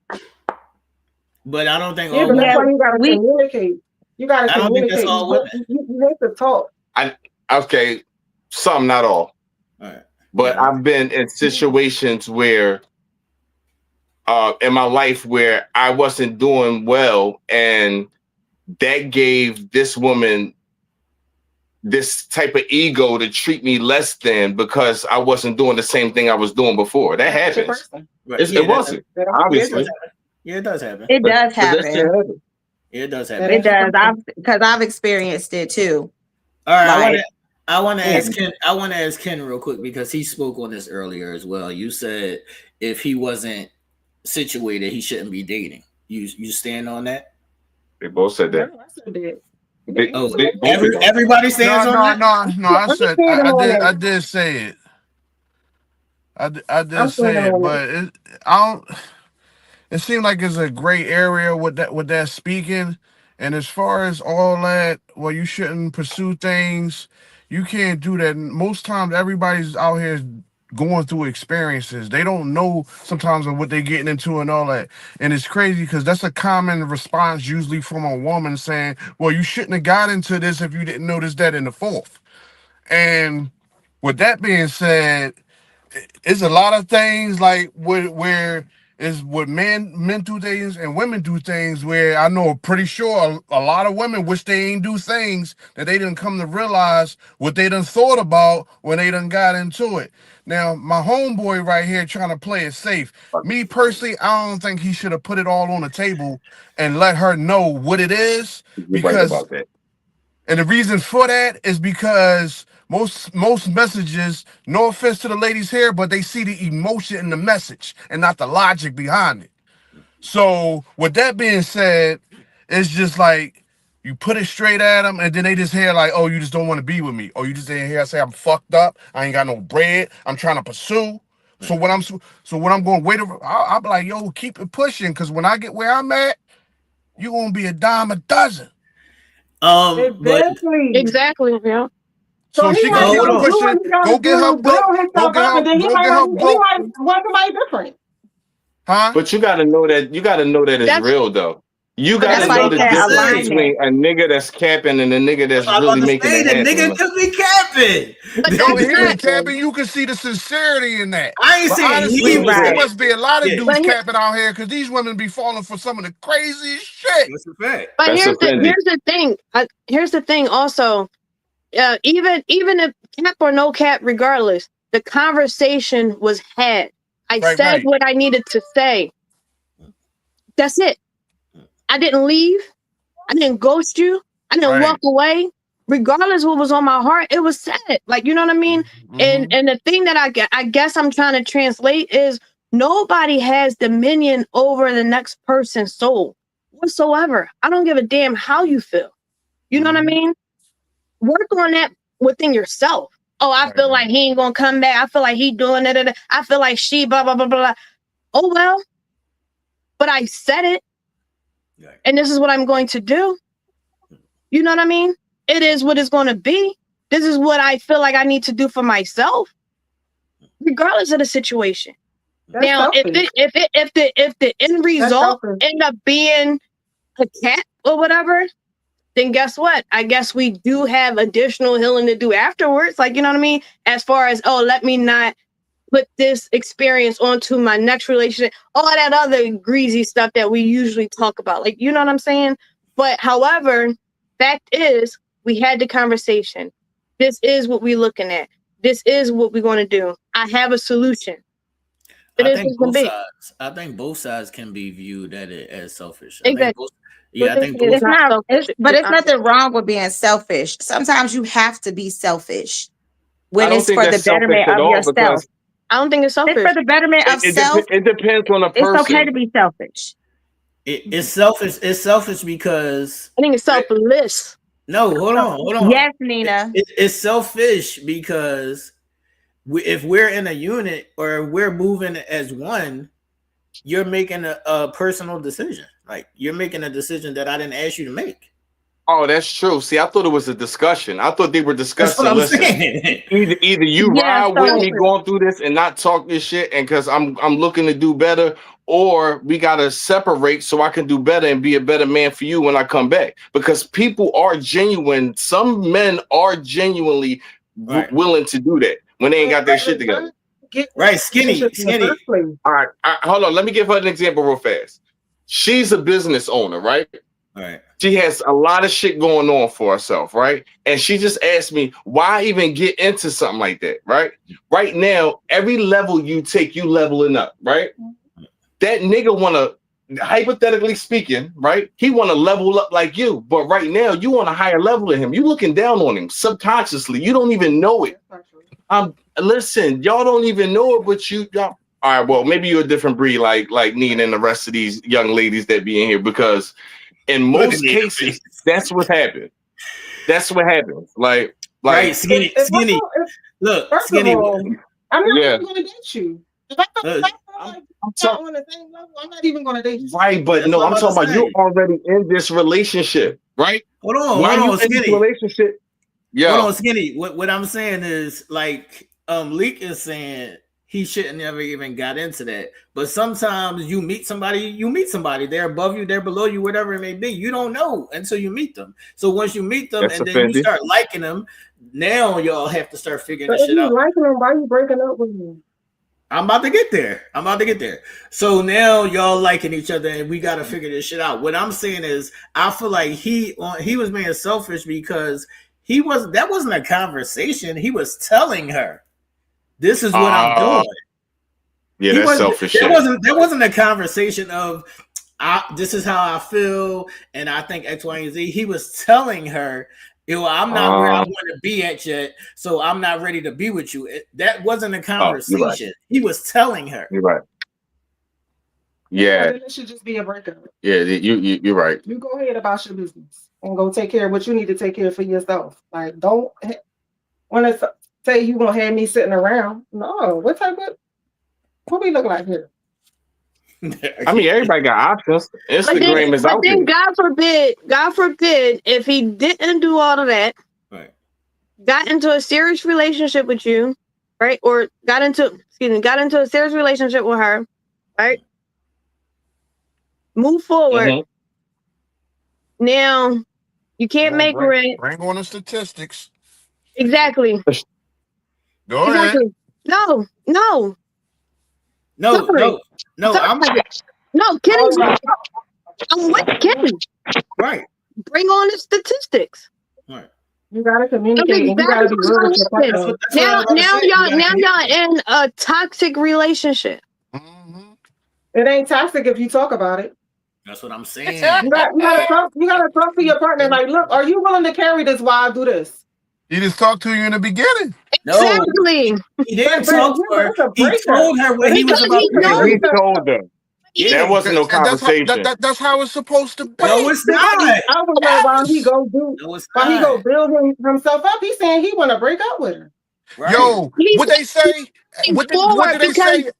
But I don't think that's why you gotta communicate. You gotta communicate. I don't think that's all women. You have to talk. Okay, some, not all. All right. But I've been in situations where in my life where I wasn't doing well, and that gave this woman this type of ego to treat me less than because I wasn't doing the same thing I was doing before. That happens. It wasn't, obviously. Yeah, it does happen. It does happen. It does happen. It does. I've experienced it too. All right. I want to ask Ken. I want to ask Ken real quick because he spoke on this earlier as well. You said if he wasn't situated, he shouldn't be dating. You stand on that? They both said that. Everybody stands on that? No. I did say it. I did say it, but it seemed like it's a gray area with that speaking. And as far as all that, well, you shouldn't pursue things. You can't do that. Most times, everybody's out here going through experiences. They don't know sometimes of what they're getting into and all that. And it's crazy because that's a common response usually from a woman saying, well, you shouldn't have got into this if you didn't notice that in the fourth. And with that being said, it's a lot of things like where men do things and women do things where I know pretty sure a lot of women wish they ain't do things that they didn't come to realize what they done thought about when they done got into it. Now, my homeboy right here trying to play it safe. Me personally, I don't think he should have put it all on the table and let her know what it is. Because, and the reason for that is because most messages, no offense to the ladies here, but they see the emotion in the message and not the logic behind it. So with that being said, it's just like you put it straight at them and then they just hear like, oh, you just don't want to be with me. Or you just didn't hear I say I'm fucked up. I ain't got no bread. I'm trying to pursue. So when I'm going, I'll be like, yo, keep it pushing. Because when I get where I'm at, you're going to be a dime a dozen. Exactly. Yeah. So she can keep pushing. Go get her book. Go get her book. Want somebody different. Huh? But you gotta know that it's real though. You gotta know the difference between a nigga that's capping and a nigga that's really making it happen. The nigga could be capping. Capping, you can see the sincerity in that. I ain't saying there must be a lot of dudes capping out here because these women be falling for some of the craziest shit. That's a fact. But here's the thing. Here's the thing also. Even if cap or no cap, regardless, the conversation was had. I said what I needed to say. That's it. I didn't leave. I didn't ghost you. I didn't walk away. Regardless what was on my heart, it was said. Like, you know what I mean? Mm-hmm. And the thing that I guess I'm trying to translate is nobody has dominion over the next person's soul whatsoever. I don't give a damn how you feel. You know what I mean? Work on that within yourself. Oh, I feel like he ain't gonna come back. I feel like he doing it. I feel like she blah blah blah blah. Oh well, but I said it. and this is what I'm going to do. You know what I mean? It is what it's going to be. This is what I feel like I need to do for myself, regardless of the situation. That's now, selfish. if the end result end up being a cat or whatever, then guess what? I guess we do have additional healing to do afterwards. Like, you know what I mean? As far as, oh, let me not put this experience onto my next relationship, all that other greasy stuff that we usually talk about. Like, you know what I'm saying? But however, fact is, we had the conversation. This is what we're looking at. This is what we're going to do. I have a solution. I think both sides can be viewed as selfish. Exactly. I think it's not, but it's nothing wrong with being selfish. Sometimes you have to be selfish when it's for the betterment of yourself. I don't think it's selfish. It's for the betterment of self. It depends on the person. It's okay to be selfish. It's selfish. It's selfish because I think it's selfless. No, hold on. Yes, Nina. It's selfish because if we're in a unit or we're moving as one, you're making a personal decision. Like you're making a decision that I didn't ask you to make. Oh, that's true. See, I thought it was a discussion. I thought they were discussing. Listen, either you ride with me going through this and not talk this shit, and because I'm looking to do better, or we gotta separate so I can do better and be a better man for you when I come back. Because people are genuine. Some men are genuinely willing to do that when they ain't got their shit together. Right, skinny. All right, hold on. Let me give her an example real fast. She's a business owner, right? All right. She has a lot of shit going on for herself, right? And she just asked me, why even get into something like that, right? Right now, every level you take, you leveling up, right? That nigga wanna, hypothetically speaking, right? He wanna level up like you, but right now you on a higher level than him. You looking down on him subconsciously. You don't even know it. Listen, y'all don't even know it, but y'all. All right, well, maybe you're a different breed, like Nina and the rest of these young ladies that be in here, because in most cases, that's what happened. That's what happens. Like right, skinny. Look, skinny. I'm not even going to date you. If I on the same level, I'm not even going to date you. Right, but no, I'm talking about you already in this relationship, right? Hold on, skinny. Relationship. Yeah. Hold on, skinny. What I'm saying is like Leak is saying he shouldn't never even got into that. But sometimes you meet somebody. They're above you, they're below you, whatever it may be. You don't know until you meet them. So once you meet them and then you start liking them, now y'all have to start figuring this shit out. Liking them, why are you breaking up with me? I'm about to get there. So now y'all liking each other and we got to figure this shit out. What I'm saying is I feel like he was being selfish because that wasn't a conversation. He was telling her, this is what I'm doing. Yeah, that's selfish. There wasn't a conversation of this is how I feel and I think X, Y, and Z. He was telling her, I'm not where I want to be at yet, so I'm not ready to be with you. That wasn't a conversation. Right. He was telling her. You're right. Yeah. It should just be a breakup. Yeah, you're right. You go ahead about your business and go take care of what you need to take care of for yourself. Like, don't want to say you gonna have me sitting around. No, what we look like here? I mean, everybody got options. Instagram is out there. God forbid, if he didn't do all of that, right? Got into a serious relationship with you, right? Or got into a serious relationship with her, right? Move forward. Mm-hmm. Now, you can't make rent. Bring on the statistics. Exactly. Go ahead. No. Kenny's right. I'm with Kenny. Right. Bring on the statistics. Right. You gotta communicate. You gotta be real with your partner. Now y'all in a toxic relationship. Mm-hmm. It ain't toxic if you talk about it. That's what I'm saying. You gotta talk to your partner. Like, look, are you willing to carry this while I do this? He just talked to you in the beginning. Exactly. No, he didn't talk to her. He told her what he was about to do. He told her. Yeah, that wasn't no conversation. That's how it's supposed to be. No, it's not. I was like, while he go build himself up, he's saying he want to break up with her. Right. Yo, what they say? What did they say?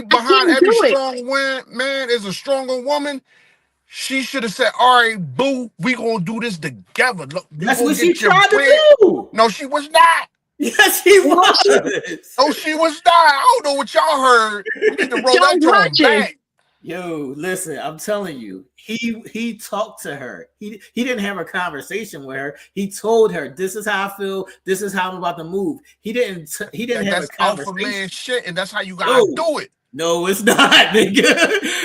Behind every strong man is a stronger woman. She should have said, all right, boo, we gonna do this together. Look, that's what she tried to do. No, she was not. Yes, he was. No, she was not. I don't know what y'all heard. We need to roll that joint back. Yo, listen, I'm telling you, he talked to her. He didn't have a conversation with her. He told her, "This is how I feel. This is how I'm about to move." He didn't have a conversation. Alpha man shit, and that's how you gotta do it. No, it's not, nigga.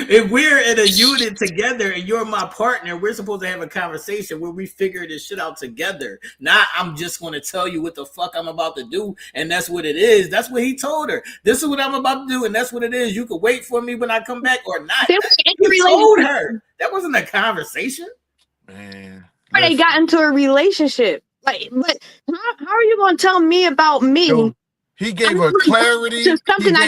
If we're in a unit together and you're my partner, we're supposed to have a conversation where we figure this shit out together. Not I'm just going to tell you what the fuck I'm about to do, and that's what it is. That's what he told her. This is what I'm about to do, and that's what it is. You can wait for me when I come back or not. He told her. That wasn't a conversation. Man, they got into a relationship. Like, but how are you going to tell me about me? Yo, he gave her clarity. He gave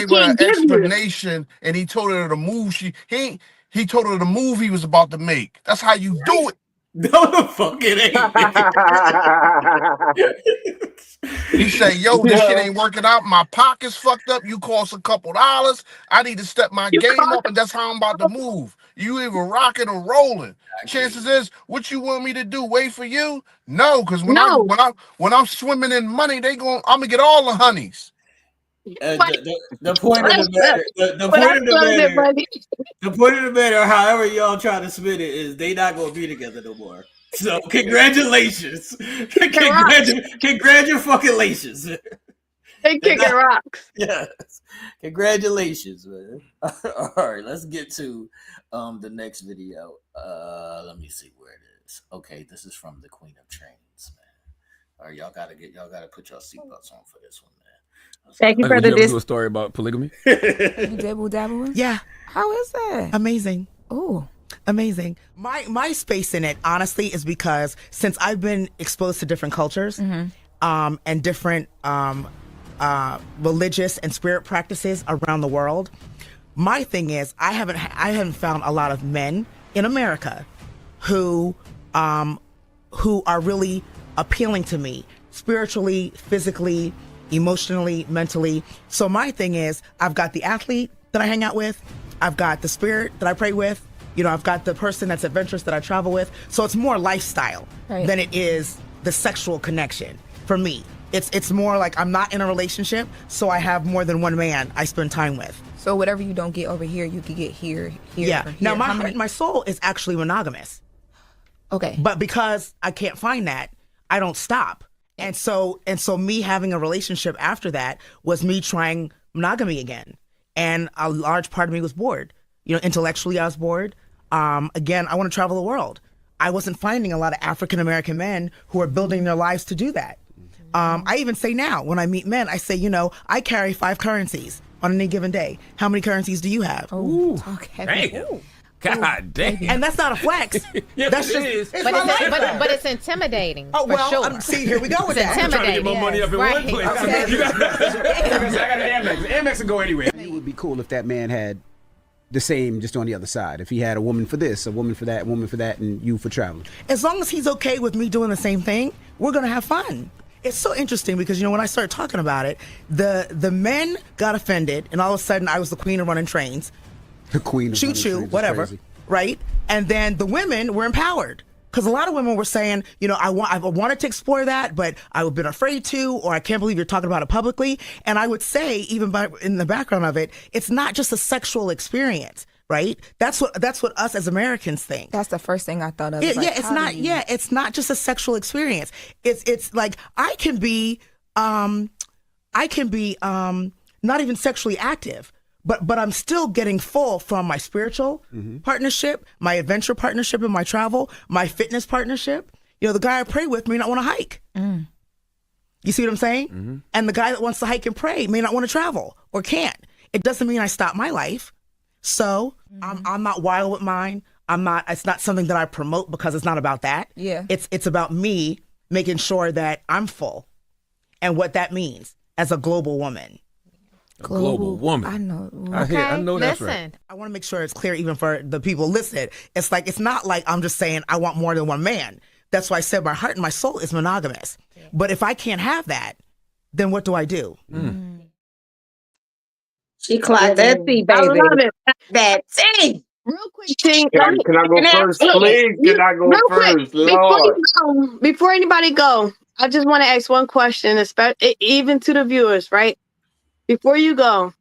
her an explanation, and he told her the move. He told her the move he was about to make. That's how you do it. No, the fuck it ain't. He said, "Yo, this shit ain't working out. My pocket's fucked up. You cost a couple dollars. I need to step my game up, and that's how I'm about to move. You either rocking or rolling. Chances is, what you want me to do? Wait for you? No, because when I'm swimming in money, I'm gonna get all the honeys." The point of the matter, the point of the matter, however y'all try to spin it, is they not gonna be together no more. So congratulations, congratulations. They kicking rocks. Yes, congratulations, man. All right, let's get to the next video. Let me see where it is. Okay, this is from the Queen of Trains, man. All right, y'all gotta put your seatbelts on for this one, man. Thank you for do a story about polygamy. You dabble? Yeah. How is that? Amazing. Oh, amazing. My space in it, honestly, is because since I've been exposed to different cultures, and different religious and spirit practices around the world, my thing is I haven't found a lot of men in America who are really appealing to me spiritually, physically, emotionally, mentally. So my thing is, I've got the athlete that I hang out with, I've got the spirit that I pray with, I've got the person that's adventurous that I travel with. So it's more lifestyle than it is the sexual connection for me. It's more like I'm not in a relationship, so I have more than one man I spend time with. So whatever you don't get over here, you can get here. Yeah. Or here. Now my soul is actually monogamous. Okay. But because I can't find that, I don't stop. And so me having a relationship after that was me trying monogamy again. And a large part of me was bored. Intellectually I was bored. Again, I want to travel the world. I wasn't finding a lot of African American men who are building their lives to do that. I even say now, when I meet men, I say, I carry 5 currencies on any given day. How many currencies do you have? Oh, okay. Ooh. God damn. And that's not a flex. Yes, that's it is. But it's intimidating. Oh, well, sure. See, here we go with it's that. I'm trying to get my money up in one place. Okay. I got an Amex. Amex will go anywhere. It would be cool if that man had the same just on the other side. If he had a woman for this, a woman for that, a woman for that, and you for traveling. As long as he's okay with me doing the same thing, we're going to have fun. It's so interesting because, when I started talking about it, the men got offended, and all of a sudden I was the queen of running trains. The queen of Choo-choo, whatever, right? And then the women were empowered. Because a lot of women were saying, I wanted to explore that, but I've been afraid to, or I can't believe you're talking about it publicly. And I would say, even in the background of it, it's not just a sexual experience, right? That's what us as Americans think. That's the first thing I thought of. It's not just a sexual experience. It's like I can be not even sexually active. But I'm still getting full from my spiritual partnership, my adventure partnership in my travel, my fitness partnership. The guy I pray with may not want to hike. You see what I'm saying? And the guy that wants to hike and pray may not want to travel or can't. It doesn't mean I stop my life. So I'm not wild with mine. It's not something that I promote because it's not about that. Yeah. It's about me making sure that I'm full and what that means as a global woman. Global woman. I know. Okay, I know that's right. I want to make sure it's clear even for the people listening. It's not like I'm just saying I want more than one man. That's why I said my heart and my soul is monogamous. Yeah. But if I can't have that, then what do I do? She clocked that T, baby. I love it. That T. Real quick, Ting. Can I go first, please? Can I go first, Lord? Before anybody go, I just want to ask one question, especially even to the viewers, right? Before you go,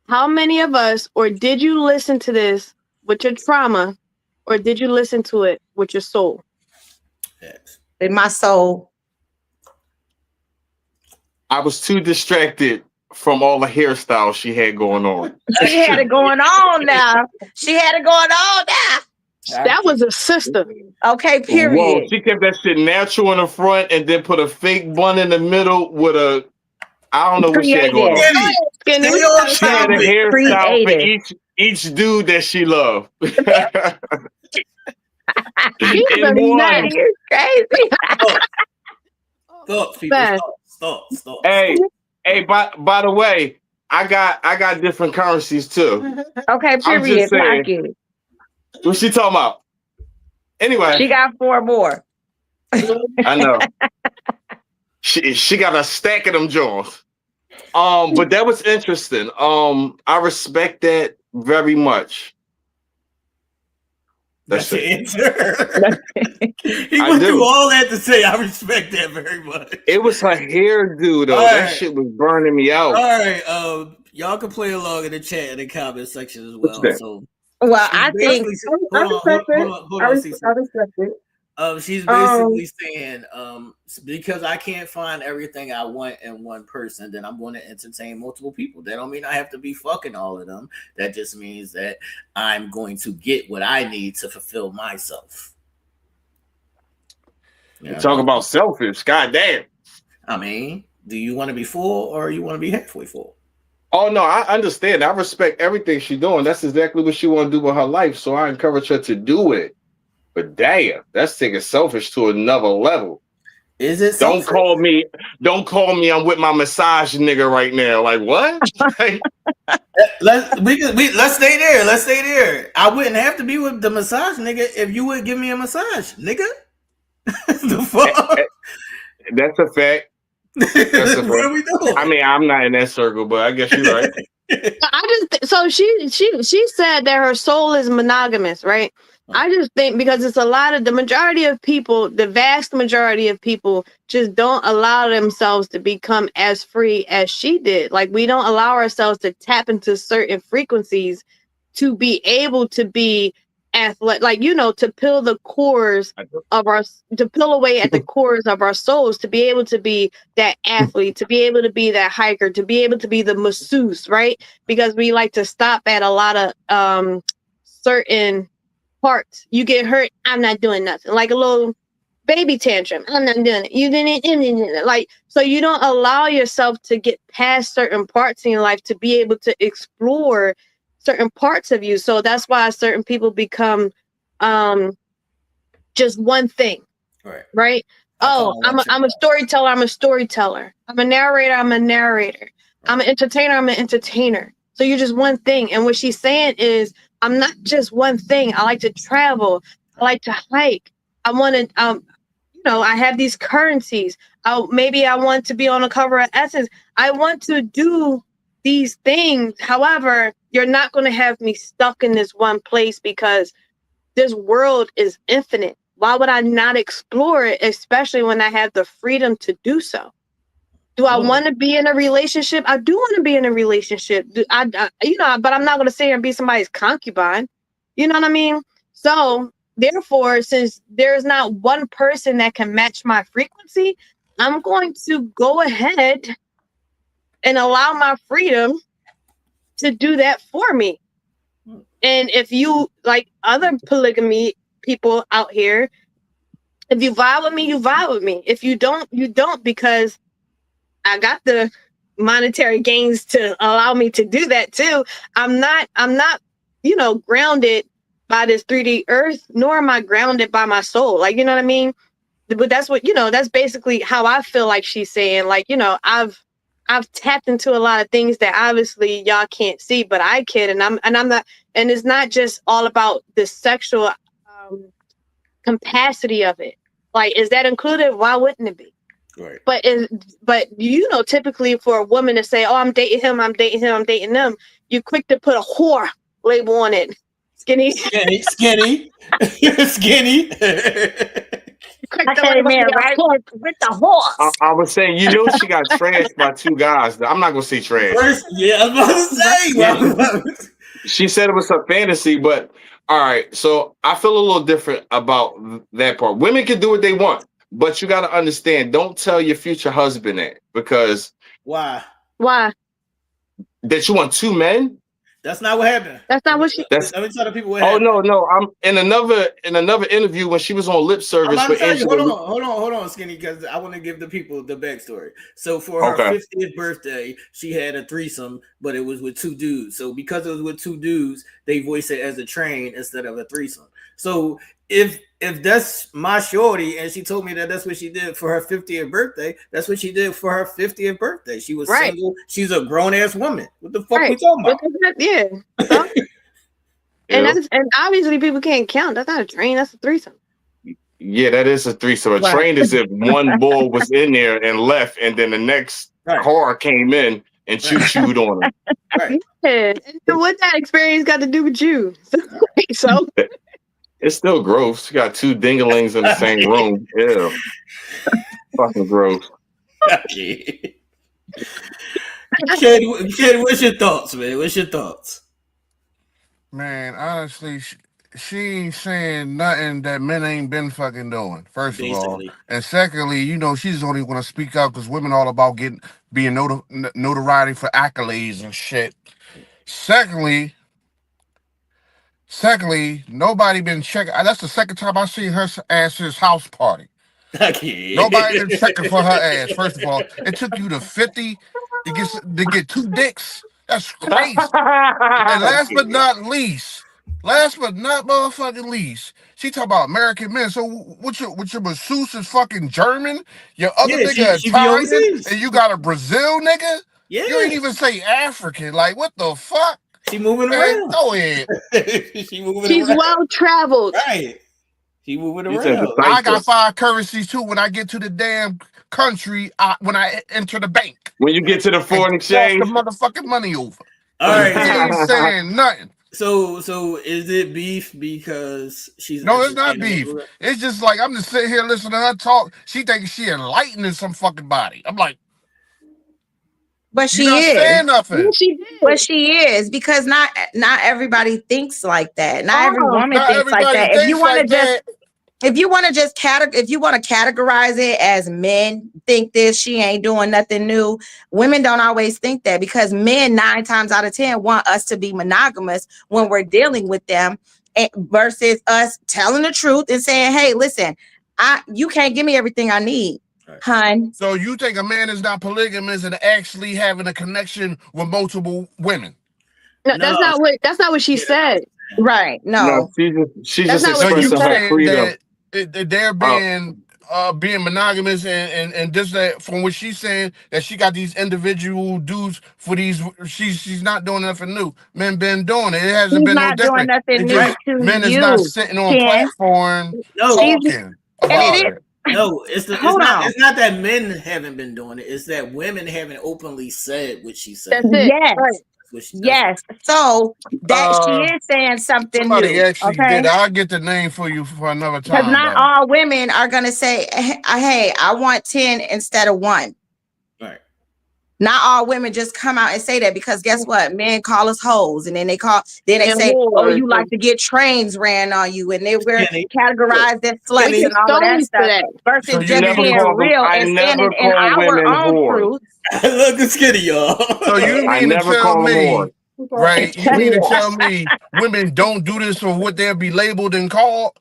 how many of us, or did you listen to this with your trauma, or did you listen to it with your soul? In my soul. I was too distracted from all the hairstyles she had going on. She had it going on now. She had it going on now. That was a sister. Okay, period. Whoa, she kept that shit natural in the front and then put a fake bun in the middle with a, I don't know what she had going on. She had a hairstyle for each dude that she loved. You're crazy. Stop, people. Stop. Hey, by the way, I got different currencies too. Okay, period. I get it. What's she talking about? Anyway. She got 4 more. I know. She got a stack of them Jones. But that was interesting. I respect that very much. That's the answer. He went through all that to say I respect that very much. It was her hairdo though. That shit was burning me out. All right, y'all can play along in the chat in the comment section as well. So, well, I think hold on, she's basically saying, because I can't find everything I want in one person, then I'm going to entertain multiple people. That don't mean I have to be fucking all of them. That just means that I'm going to get what I need to fulfill myself. You talk about selfish, goddamn. I mean, do you want to be full or you want to be halfway full? Oh no, I understand. I respect everything she's doing. That's exactly what she want to do with her life. So I encourage her to do it. But damn, that's taking selfish to another level. Is it? Don't call me. I'm with my massage nigga right now. Like what? Let's stay there. Let's stay there. I wouldn't have to be with the massage nigga if you would give me a massage, nigga. The fuck? That's a fact. What are we doing? I mean, I'm not in that circle, but I guess you're right. So she said that her soul is monogamous, right? I just think because it's the majority of people, the vast majority of people just don't allow themselves to become as free as she did. Like we don't allow ourselves to tap into certain frequencies to be able to be athletic, like, to peel the cores to peel away at the cores of our souls, to be able to be that athlete, to be able to be that hiker, to be able to be the masseuse, right? Because we like to stop at a lot of certain parts. You get hurt, I'm not doing nothing. Like a little baby tantrum, I'm not doing it. You didn't like, so you don't allow yourself to get past certain parts in your life to be able to explore certain parts of you. So that's why certain people become just one thing. Right? Oh, I'm a storyteller, I'm a storyteller. I'm a narrator, I'm a narrator. I'm an entertainer, I'm an entertainer. So you're just one thing. And what she's saying is, I'm not just one thing. I like to travel. I like to hike. I want to, I have these currencies. Maybe I want to be on the cover of Essence. I want to do these things. However, you're not going to have me stuck in this one place because this world is infinite. Why would I not explore it, especially when I have the freedom to do so? Do I want to be in a relationship? I do want to be in a relationship. But I'm not going to sit here and be somebody's concubine. You know what I mean? So therefore, since there's not one person that can match my frequency, I'm going to go ahead and allow my freedom to do that for me. And if you, like other polygamy people out here, if you vibe with me, you vibe with me. If you don't, you don't, because I got the monetary gains to allow me to do that too. I'm not, grounded by this 3D earth, nor am I grounded by my soul. Like, you know what I mean? But that's what, that's basically how I feel like she's saying, like, I've tapped into a lot of things that obviously y'all can't see, but I can. And I'm not, and it's not just all about the sexual capacity of it. Like, is that included? Why wouldn't it be? Right. But typically for a woman to say, oh, I'm dating him, I'm dating him, I'm dating them, you're quick to put a whore label on it. Skinny. Skinny. I came in right with the horse. I was saying, you know, she got trashed by two guys. I'm not gonna say trash. Yeah, I was about to say. She said it was her fantasy, but all right. So I feel a little different about that part. Women can do what they want, but you got to understand. Don't tell your future husband that, because Why? That you want two men. That's not what happened. That's not what she. Let me tell the people what Oh happened. no, I'm in another interview when she was on lip I'm service about for to tell you, Angela. hold on, Skinny, because I want to give the people the backstory. So for her 50th birthday, she had a threesome, but it was with two dudes. So because it was with two dudes, they voiced it as a train instead of a threesome. So if that's my shorty, and she told me that that's what she did for her 50th birthday, that's what she did for her 50th birthday. She was single. She's a grown ass woman. What the fuck we talking about? Yeah. So, and obviously people can't count. That's not a train. That's a threesome. Yeah, that is a threesome. A train is if one bull was in there and left, and then the next car came in and chewed on him. Yeah. And what that experience got to do with you? So It's still gross. You got two dinglings in the same room. Ew. Fucking gross. Kid, what's your thoughts, man? What's your thoughts? Man, honestly, she ain't saying nothing that men ain't been fucking doing, first of all. And secondly, you know, she's only going to speak up because women all about being notoriety for accolades and shit. Secondly, nobody been checking. That's the second time I seen her ass his house party. Nobody been checking for her ass. First of all, it took you to 50 to get two dicks. That's crazy. And last but not motherfucking least, she talk about American men. So what your masseuse is fucking German? Your other nigga Italian, and you got a Brazil nigga? Yeah. You ain't even say African. Like, what the fuck? She moving around. Go ahead. She's well traveled. Right. She moving around. I got 5 currencies too when I get to the damn country. When I enter the bank. When you get to the foreign exchange, the motherfucking money over. All right. She ain't saying nothing. So is it beef because she's no? It's not beef. It's just like I'm just sitting here listening to her talk. She thinks she enlightening some fucking body. I'm like. But she is. Saying nothing. But she is, because not everybody thinks like that. Not every woman thinks like that. If you want to categorize it as men think this, she ain't doing nothing new. Women don't always think that, because men 9 times out of 10 want us to be monogamous when we're dealing with them, versus us telling the truth and saying, "Hey, listen, you can't give me everything I need." Hun. So you think a man is not polygamous and actually having a connection with multiple women? No, that's not what she said. Right. No. She's just expressing her freedom. They're being monogamous and this that, from what she's saying, that she got these individual dudes for these. She's not doing nothing new. Men been doing it. It hasn't been no different. Men is not sitting on platform talking about it. No, it's not that men haven't been doing it. It's that women haven't openly said what she said. That's it. Yes. Right. Yes. So that she is saying something somebody new. Actually did. I'll get the name for you for another time. Because not all women are gonna say, "Hey, I want 10 instead of 1." Right. Not all women just come out and say that, because guess what? Men call us hoes, and then they say, "Oh, you like to get trains ran on you," and we're categorized as sluts and all of that stuff. Versus just being real and standing in our own truth. Look at Skinny, y'all. So you mean to tell me, right? You mean to tell me women don't do this for what they'll be labeled and called?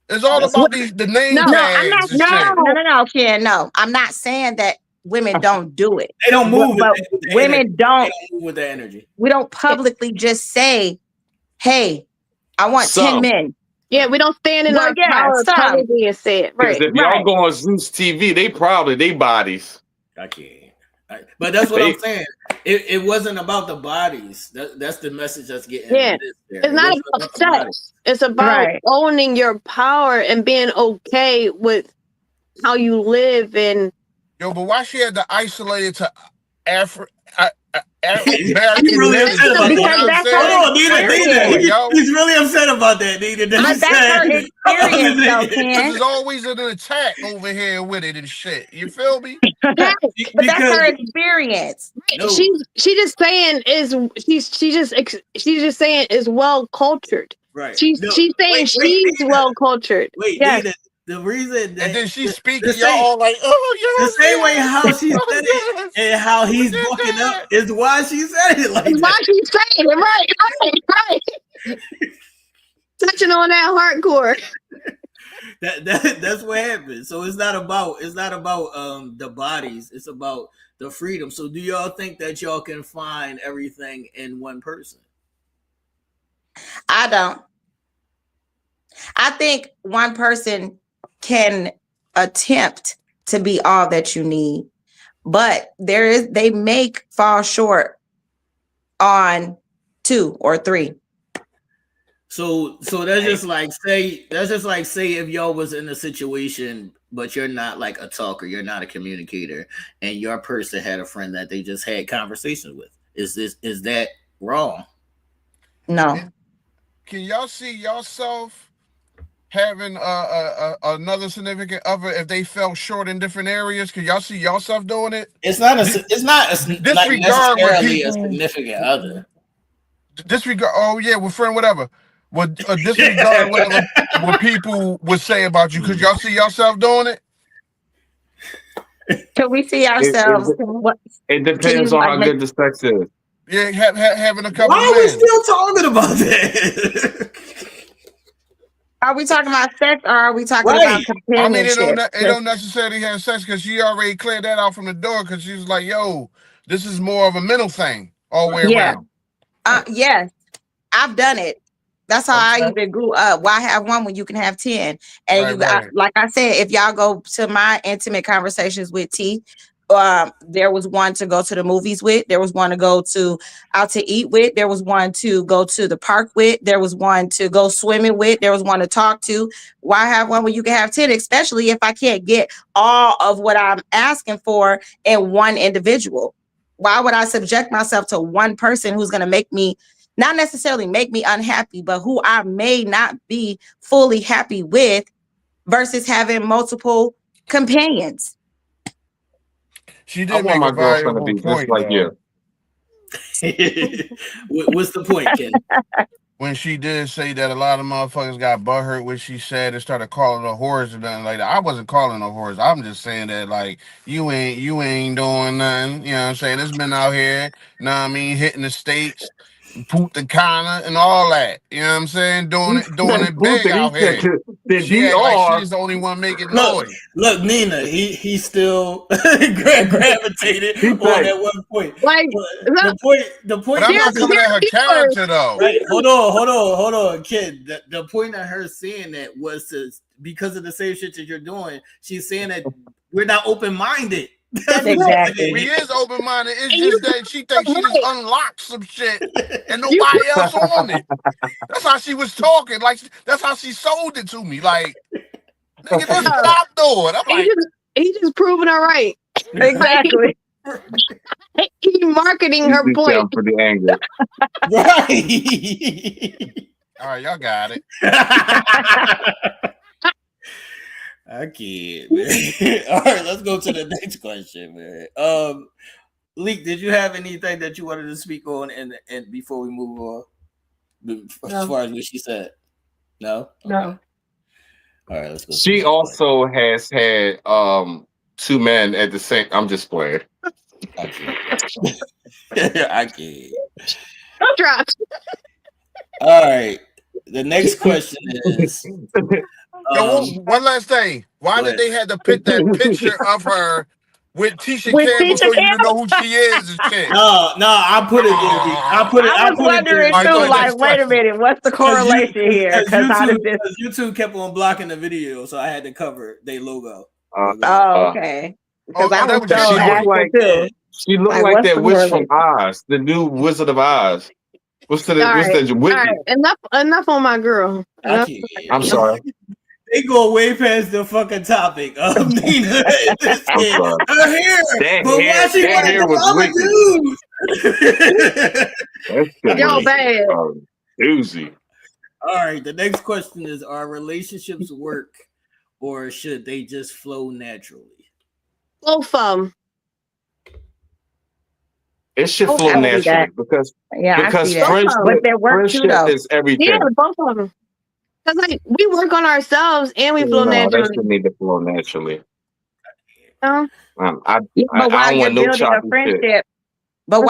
It's all about the name tags. No, Ken. No, I'm not saying that women don't do it. They don't move. But women don't move with the energy. We don't publicly just say, "Hey, I want 10 men." Yeah, we don't stand in our power publicly and say it. Right. If y'all go on Zeus TV, they bodies. I can't. But that's what I'm saying. It wasn't about the bodies. That's the message that's getting. Yeah, it's not about sex. It's about owning your power and being okay with how you live. And but why she had to isolate it to He's really upset about that. Hold on, Nina. He's really upset about that, Nina. But that's her experience, though, Ken. There's always an attack over here with it and shit. You feel me? But that's her experience. No. She just saying she's just saying is well cultured. Right. She's saying she's well cultured. Wait, yes. Nina, the reason that, and then she's speaking, y'all all like, oh yeah. The same way how she said it and how he's walking up is why she said it like that. Why she's saying it, right. Touching on that hardcore. That's what happened. So it's not about the bodies, it's about the freedom. So do y'all think that y'all can find everything in one person? I don't. I think one person can attempt to be all that you need, but they may fall short on 2 or 3. So that's just like say if y'all was in a situation, but you're not like a talker, you're not a communicator, and your person had a friend that they just had conversations with. Is that wrong? No. Can y'all see yourself having another significant other if they fell short in different areas? Can y'all see yourself doing it? It's not necessarily a significant other. Disregard. Oh yeah, with friend, whatever. Would disregard what people would say about you. Could y'all see yourself doing it? Can we see ourselves? It depends on how good the sex is. Yeah, having a couple. Why are we still talking about that? Are we talking about sex or are we talking about companionship? I mean, it don't necessarily have sex because she already cleared that out from the door because she was like, yo, this is more of a mental thing all the way around. Yes, I've done it. That's how I even grew up. Why have one when you can have 10? And like I said, if y'all go to my intimate conversations with T, there was one to go to the movies with. There was one to go out to eat with. There was one to go to the park with. There was one to go swimming with. There was one to talk to. Why have one when you can have 10? Especially if I can't get all of what I'm asking for in one individual. Why would I subject myself to one person who's going to make me, not necessarily make me unhappy, but who I may not be fully happy with versus having multiple companions? She did make a girlfriend to be just like you. What's the point, Ken? When she did say that a lot of motherfuckers got butthurt when she said and started calling her whores or nothing like that. I wasn't calling her whores. I'm just saying that like you ain't doing nothing. You know what I'm saying? It's been out here, you know what I mean, hitting the states, poop the Connor and all that. You know what I'm saying? Doing it big out here. She act like she's the only one making noise. Look, Nina, he still gravitated on that one point. Like the point. But I'm not coming at her character though. Right? Hold on, kid. The point of her saying that was because of the same shit that you're doing. She's saying that we're not open-minded. Exactly. We is open-minded. It's just that she thinks she just unlocked some shit and nobody else on it. That's how she was talking. Like that's how she sold it to me. Like, nigga, just stop doing. I'm like, he just proving her right. Exactly. He marketing her point. For the anger. Right. All right, y'all got it. I can't, man. All right, let's go to the next question, man. Leek, did you have anything that you wanted to speak on and before we move on? As far as what she said? No? No. All right, let's go. She also has had 2 men at the same. I'm just playing. I can't. Don't drop. All right. The next question is. One last thing. Why did they have to put that picture of her with Tisha Campbell so you can know who she is and shit? No, I put it there. I was wondering too, like, wait a minute, what's the correlation here? Because YouTube kept on blocking the video, so I had to cover their logo. Okay. Because I was so like too. She looked like that witch from Oz, the new Wizard of Oz. What's the all right. Enough on my girl. I'm sorry. They go way past the fucking topic of Nina. Her hair. But why she wanted the other dudes? Yo, bad. Doozy. All right, the next question is: are relationships work, or should they just flow naturally? Both of them. It should Both flow of 'em. naturally because I see that. But they work too, friendship though. is everything. Yeah, both of them. Because like we work on ourselves and we flow No, that naturally. should need to flow naturally. No? I But while don't you're want no building a choppy shit. friendship, a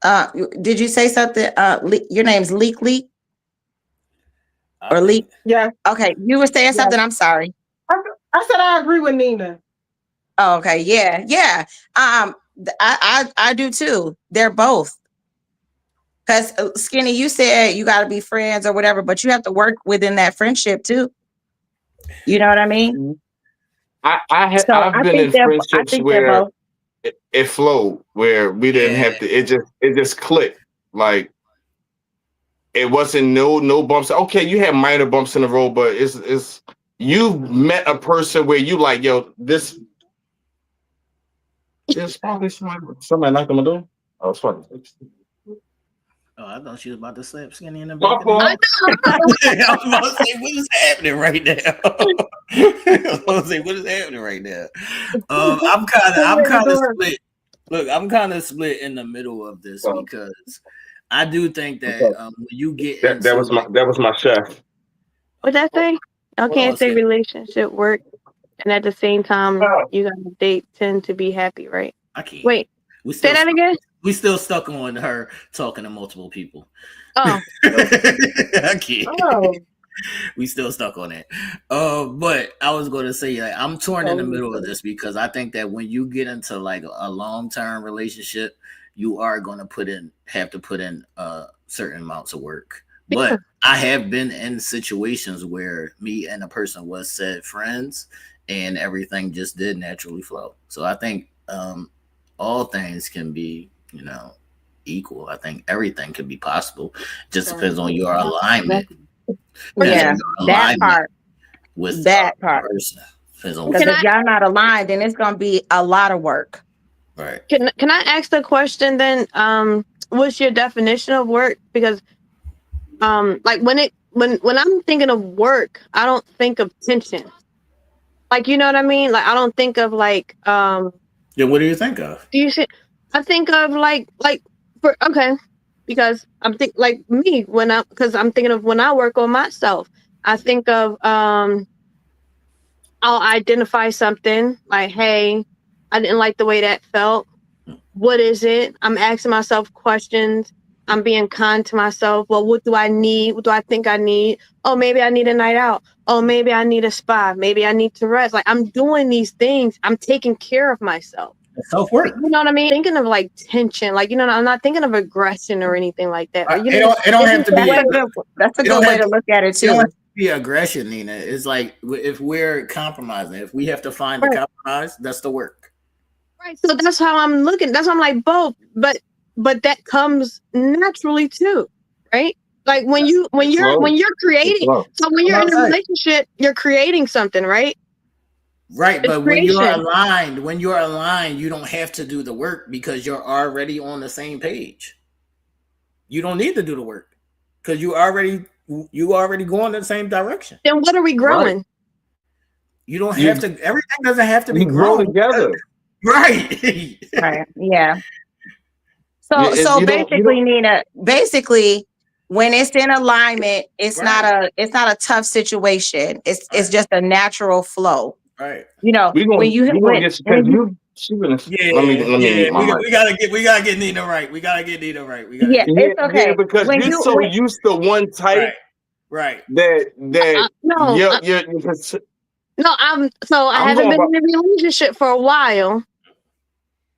friendship, did you say something? Your name's Leek or Leek? Yeah. Okay, you were saying something. I'm sorry. I said I agree with Nina. Oh, okay, yeah. I do too. They're both. Because Skinny, you said you got to be friends or whatever, but you have to work within that friendship too. You know what I mean? I've been in friendships where it flowed, where we didn't have to. It just clicked. Like it wasn't no bumps. Okay, you had minor bumps in the road, but it's you met a person where you like, yo, this. There's probably somebody knocked on my door. Oh, it's funny. Oh, I thought she was about to slap Skinny in the My back. fault. I was about to say, what is happening right now? I was about to say, what is happening right now? I'm kind of split. Look, I'm kind of split in the middle of this because I do think that when you get that was my chef. What'd that say? I can't say relationship work, and at the same time, you gotta date tend to be happy, right? I can't. Wait, say that again. We still stuck on her talking to multiple people. Oh, I can't. Oh. We still stuck on that. But I was going to say, like, I'm torn in the middle of this because I think that when you get into like a long-term relationship, you are going to have to put in certain amounts of work. But I have been in situations where me and a person was said friends and everything just did naturally flow. So I think all things can be, equal. I think everything can be possible. Just depends on your alignment. Yeah, that part. With that part. Because if y'all not aligned, then it's gonna be a lot of work. Right. Can I ask the question then? What's your definition of work? Because like when I'm thinking of work, I don't think of tension. Like, you know what I mean? Like I don't think of like Yeah, what do you think of? I think of because I'm thinking of when I work on myself. I think of I'll identify something like, hey, I didn't like the way that felt. What is it? I'm asking myself questions. I'm being kind to myself. Well, what do I need? What do I think I need? Oh, maybe I need a night out. Oh, maybe I need a spa. Maybe I need to rest. Like I'm doing these things. I'm taking care of myself. Self-work. You know what I mean? Thinking of like tension, like, I'm not thinking of aggression or anything like that. It don't have to be. That's a good way to look at it too. It don't have to be aggression, Nina. It's like if we're compromising, if we have to find the compromise, that's the work. Right. So that's how I'm looking. That's why I'm like both, but that comes naturally too, right? Like when you're creating. So when you're in a relationship, you're creating something, right? Right, but when you're aligned, you don't have to do the work because you're already on the same page. You don't need to do the work because you already going in the same direction. Then what are we growing? Right. You don't have to. Everything doesn't have to be grow grown together. Right. Right. Yeah. So basically, Nina, when it's in alignment, it's not a tough situation. It's just a natural flow. Right. We gotta get Nina right. We gotta get Nina right. It's okay. Yeah, because you're so used to one type. Right. I haven't been in a relationship for a while.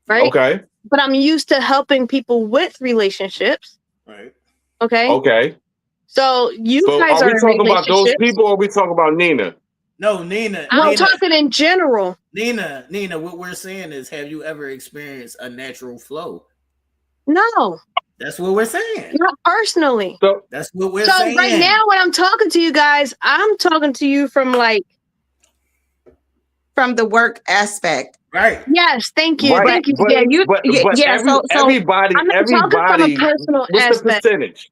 Right. Okay. But I'm used to helping people with relationships. Right. Okay. Okay. So guys are we talking in about those people or are we talking about Nina? No, Nina. I'm talking in general. Nina, what we're saying is, have you ever experienced a natural flow? No. That's what we're saying. Not personally. That's what we're saying. So right now when I'm talking to you guys, I'm talking to you from the work aspect. Right. Yes, thank you. Right, Thank you. but, Yeah, you but yeah, so everybody, I'm not talking from a personal what's the aspect. percentage?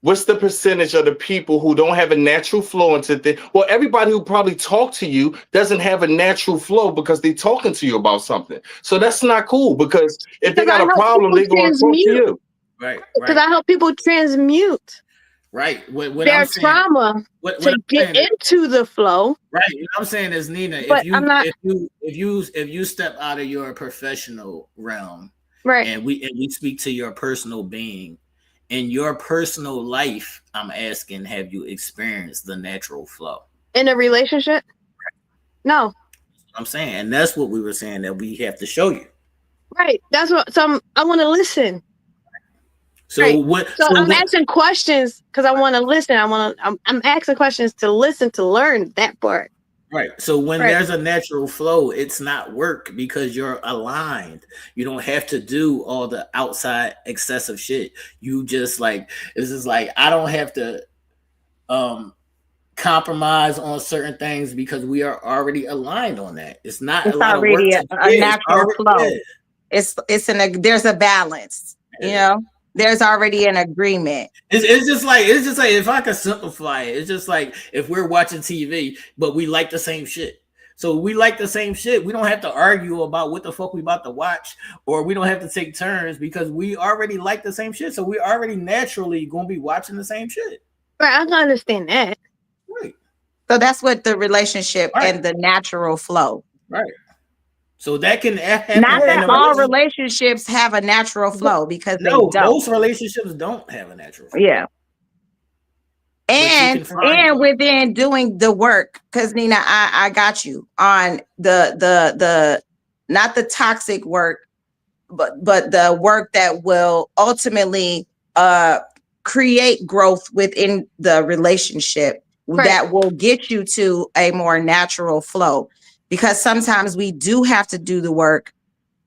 What's the percentage of the people who don't have a natural flow into things? Well, everybody who probably talk to you doesn't have a natural flow because they're talking to you about something. So that's not cool, because if they got a problem, they're going to talk to you. Right. Because I help people transmute Right. What their I'm saying, trauma what to I'm get saying is- into the flow. Right. What I'm saying is, Nina, But if you I'm not- if you step out of your professional realm, Right, and we speak to your personal being, in your personal life, I'm asking, have you experienced the natural flow? in a relationship? No. I'm saying, and that's what we were saying, that we have to show you. Right. That's what. So I want to listen. So Right. what? So I'm asking questions because I want to listen. I'm asking questions to listen, to learn that part. Right. So when Right. there's a natural flow, it's not work because you're aligned. You don't have to do all the outside excessive shit. You just like, it's just like, I don't have to compromise on certain things because we are already aligned on that. It's not It's a lot already of work. a natural flow. Yeah. There's a balance, you know. There's already an agreement. It's just like if I could simplify it, it's just like if we're watching TV, but we like the same shit. So we like the same shit. We don't have to argue about what the fuck we about to watch, or we don't have to take turns because we already like the same shit. So we already naturally gonna be watching the same shit. Right. I can understand that. Right. So that's what the relationship and the natural flow. Right. So that can happen. Not in that a all relationship. relationships have a natural flow, because they No, don't. most relationships don't have a natural flow. Yeah. you And can find within doing the work, because Nina, I got you on the not the toxic work, but the work that will ultimately create growth within the relationship that will get you to a more natural flow. Because sometimes we do have to do the work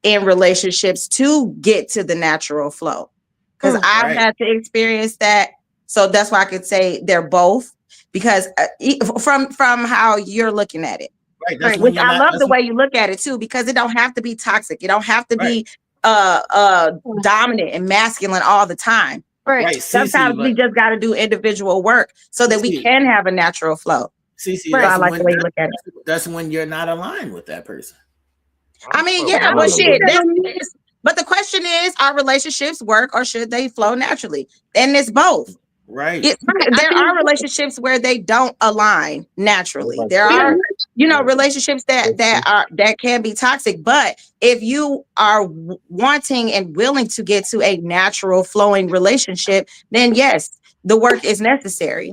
in relationships to get to the natural flow. Because I've had to experience that. So that's why I could say they're both, because from how you're looking at it. Right. That's when Which you're I not- love the way you look at it too, because it don't have to be toxic. It don't have to be dominant and masculine all the time. Right. Sometimes we just got to do individual work so that we can have a natural flow. See, So I like the way you look at it. That's when you're not aligned with that person. I mean, yeah, but shit. But the question is, are relationships work or should they flow naturally? And it's both. Right. There are relationships where they don't align naturally. There are, relationships that can be toxic. But if you are wanting and willing to get to a natural flowing relationship, then yes, the work is necessary.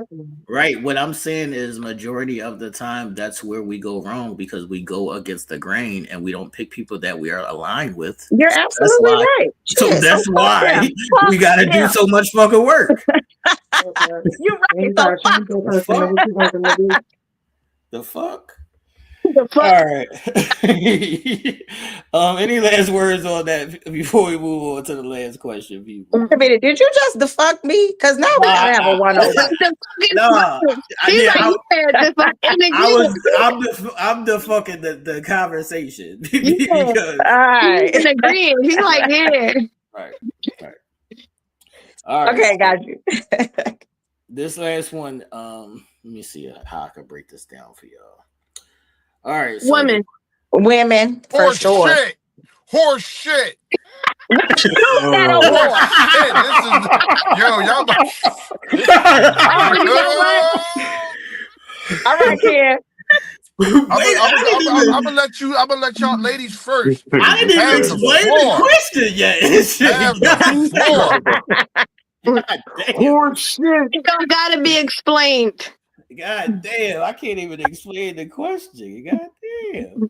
Right. What I'm saying is majority of the time, that's where we go wrong, because we go against the grain and we don't pick people that we are aligned with. You're So absolutely that's why- right. So Shit, that's so why fuck we got to do them. so much fucking work. You're right. So fuck. The fuck? The fuck? All right. Any last words on that before we move on to the last question, people? Wait a minute, did you just the fuck me? Because now we gotta have a one-on-one. No, He's like, yeah, the fucking I'm the fucking the conversation. Yeah. Because, He's agreeing. He's like, yeah. right. All right. Okay, got you. This last one, let me see how I can break this down for y'all. All right, so Women, for Horse sure. shit. Horse shit. That a Yo, y'all. All right, Ken. I'm gonna let y'all ladies first. I didn't even explain the question yet. Horse shit. It don't gotta be explained. God damn, I can't even explain the question. God damn.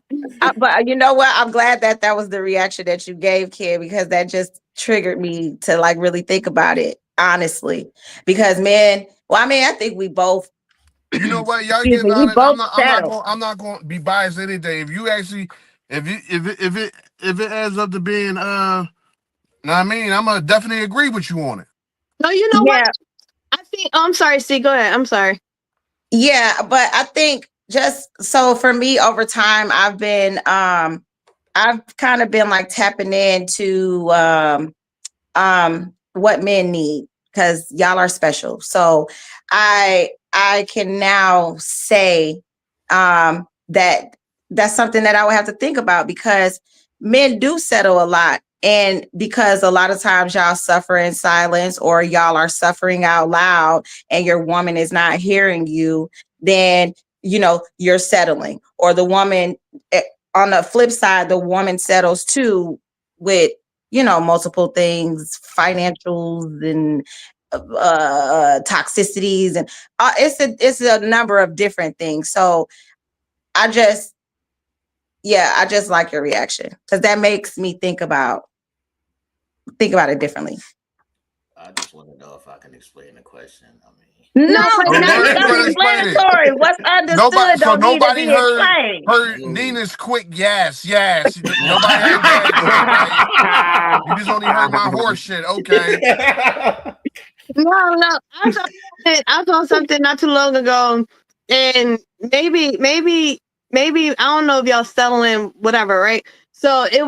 But you know what? I'm glad that was the reaction that you gave, Ken, because that just triggered me to like really think about it, honestly. Because I think we both. You know what? Y'all Excuse get me, we honest. both I'm not going to be biased anything. If you actually, if it ends up to being, know what I mean, I'm gonna definitely agree with you on it. No, you know what? I think. Oh, I'm sorry. See, go ahead. I'm sorry. Yeah, but I think just so for me over time, I've been I've kind of been like tapping into what men need, because y'all are special. So I can now say that that's something that I would have to think about, because men do settle a lot. And because a lot of times y'all suffer in silence, or y'all are suffering out loud and your woman is not hearing you, then, you know, you're settling. Or the woman, on the flip side, the woman settles too with, you know, multiple things, financials and toxicities, and it's a number of different things. So I just like your reaction, because that makes me think about it differently. I just want to know if I can explain the question. I mean, No, it's explanatory. What's understood don't need to be explained. Heard Nina's quick yes. Nobody heard that. You just only heard my horse shit. Okay. No. I saw something not too long ago, and maybe I don't know if y'all settling whatever, right? So they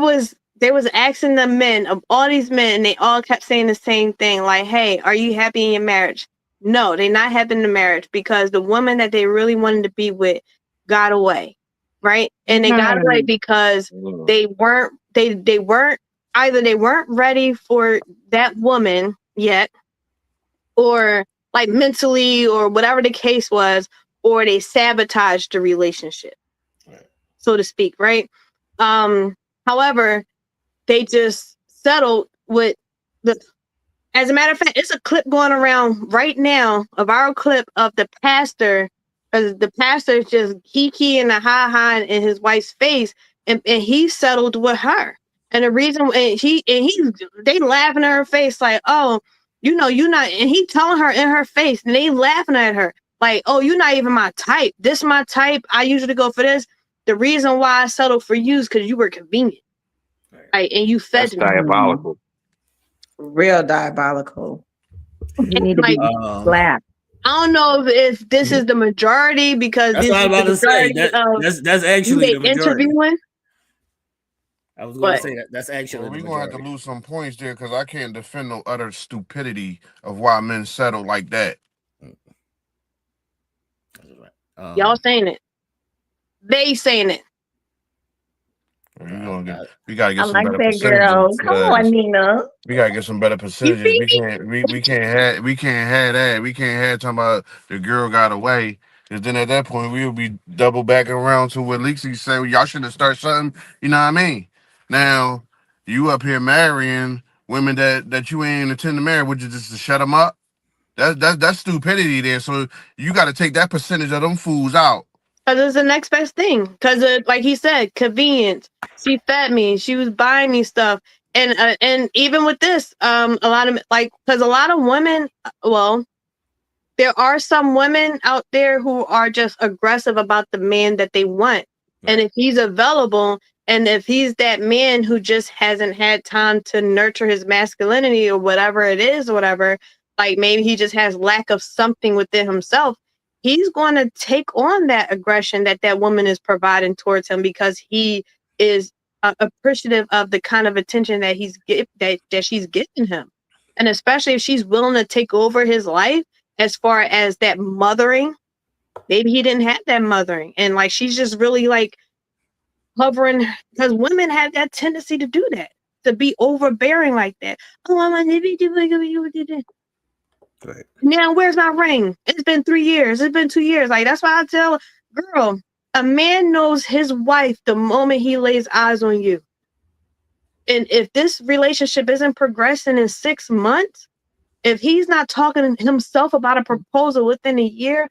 was asking the men, of all these men, and they all kept saying the same thing, like, hey, are you happy in your marriage? No, they're not happy in the marriage, because the woman that they really wanted to be with got away, right? And they got away because they weren't either they weren't ready for that woman yet, or like mentally, or whatever the case was, or they sabotaged the relationship, so to speak, right? However, they just settled with as a matter of fact, it's a clip going around right now, a viral clip of the pastor, because the pastor is just kiki and a ha in his wife's face, and he settled with her. And the reason, they laughing at her face like, oh, you know, you're not, and he telling her in her face, and they laughing at her like, oh, you're not even my type. This my type. I usually go for this. The reason why I settled for you is because you were convenient. Right, and you fed me. Diabolical. Real diabolical. You need to be slapped. I don't know if this is the majority, because that's this what I'm about to say. That's actually the majority. Interviewing. I was going to say that's actually. We're going to have to lose some points there, because I can't defend no utter stupidity of why men settle like that. Y'all saying it. They saying it. We gotta get some better percentages. Girl. Come on, Nina. We gotta get some better percentages. We can't have that. We can't have talking about the girl got away. Because then at that point we'll be double back around to what Lexi said. Y'all should have started something. You know what I mean? Now you up here marrying women that you ain't intend to marry. Would you just shut them up? That's stupidity there. So you got to take that percentage of them fools out. Because it's the next best thing. Because, like he said, convenience. She fed me. She was buying me stuff. And even with this, a lot of, like, because a lot of women, well, there are some women out there who are just aggressive about the man that they want. Right. And if he's available, and if he's that man who just hasn't had time to nurture his masculinity or whatever it is, or whatever, like maybe he just has lack of something within himself, he's going to take on that aggression that woman is providing towards him, because he is appreciative of the kind of attention that she's giving him. And especially if she's willing to take over his life as far as that mothering, maybe he didn't have that mothering. And like, she's just really like hovering, because women have that tendency to do that, to be overbearing like that. Oh, I'm a right. Now, where's my ring? It's been 3 years. It's been 2 years. Like, that's why I tell girl, a man knows his wife the moment he lays eyes on you. And if this relationship isn't progressing in 6 months, if he's not talking to himself about a proposal within a year,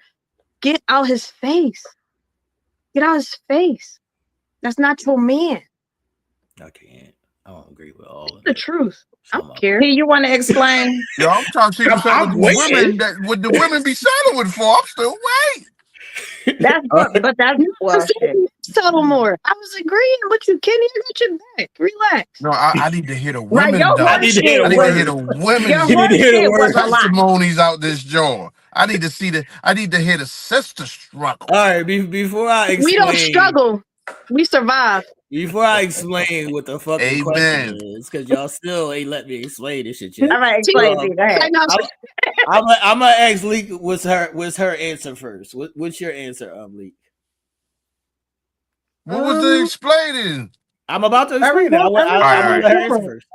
get out his face. Get out his face. That's not your man. I can't. I don't agree with all of the truth. I don't care. Hey, you want to explain? Yo, I'm trying to see what the women be settling for. I'm still waiting. That's settle more. I was agreeing with you, Kenny. I got your back. Relax. No, I need to hear the women. I need to hear the testimonies out this jaw. I need to hear the sister struggle. All right, before I explain, we don't struggle, We survived. Before I explain what the fucking Amen. question is, because y'all still ain't let me explain this shit yet. All right, explain it. Go ahead. I'm gonna ask Leek what's her answer first. What's your answer, Leek? What was the explaining? I'm about to Every explain it. I woman want her is answer different. first.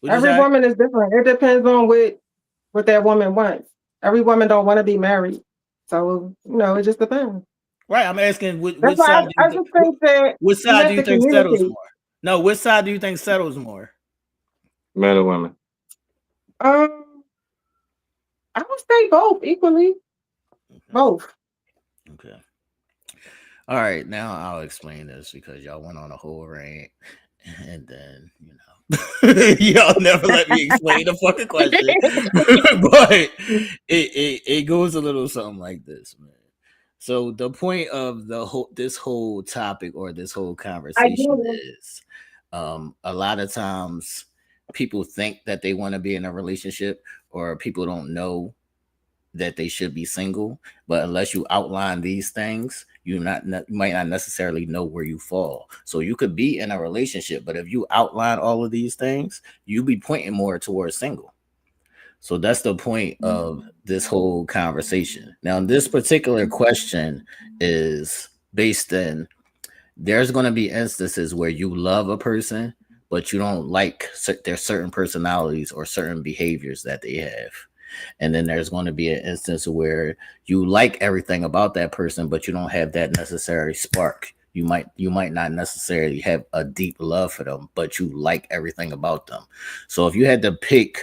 What'd you Every say? woman is different. It depends on what that woman wants. Every woman don't want to be married. So, it just depends. Right, I'm asking which That's side why do you I just think that which you side have do you to think settles communicate. more? No, which side do you think settles more? Men or women? I would say both equally. Both. Okay. All right, now I'll explain this because y'all went on a whole rant, and then y'all never let me explain the fucking question. But it goes a little something like this, man. So the point of this whole topic or this whole conversation is, a lot of times people think that they want to be in a relationship, or people don't know that they should be single. But unless you outline these things, you might not necessarily know where you fall. So you could be in a relationship, but if you outline all of these things, you'll be pointing more towards single. So that's the point of this whole conversation. Now, this particular question is based in, there's going to be instances where you love a person, but you don't like their certain personalities or certain behaviors that they have. And then there's going to be an instance where you like everything about that person, but you don't have that necessary spark. You might not necessarily have a deep love for them, but you like everything about them. So if you had to pick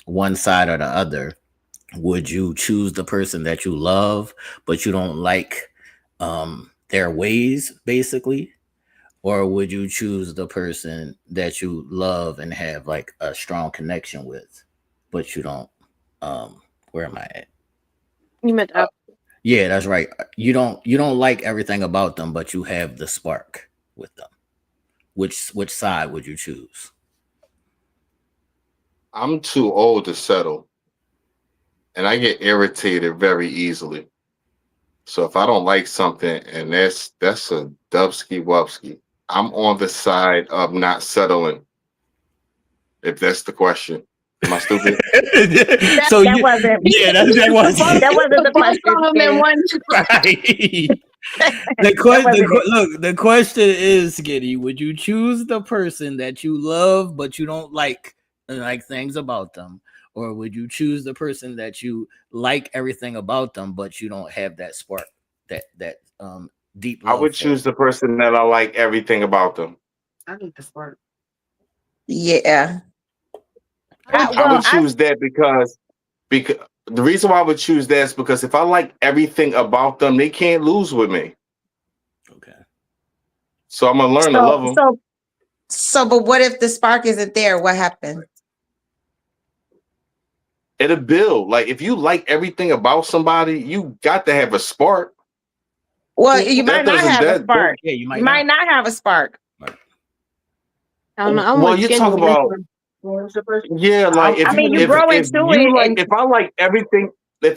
one side or the other, would you choose the person that you love, but you don't like their ways, basically? Or would you choose the person that you love and have like a strong connection with, but you don't? Where am I at? You meant up. Yeah, that's right. You don't like everything about them, but you have the spark with them. Which side would you choose? I'm too old to settle, and I get irritated very easily. So if I don't like something, and that's a dubski wubski, I'm on the side of not settling. If that's the question. Am I stupid? That wasn't the question. The question is, Giddy, would you choose the person that you love but you don't like things about them, or would you choose the person that you like everything about them but you don't have that spark, that deep love? I would choose the person that I like everything about them. I need the spark. Yeah. I would choose that because the reason why I would choose that is because if I like everything about them, they can't lose with me. Okay. So I'm gonna learn to love them. But what if the spark isn't there? What happens? It'll build. Like if you like everything about somebody, you got to have a spark. Well, you might not have a spark. You might not have a spark. I don't know. Well, you talk about. Yeah, like if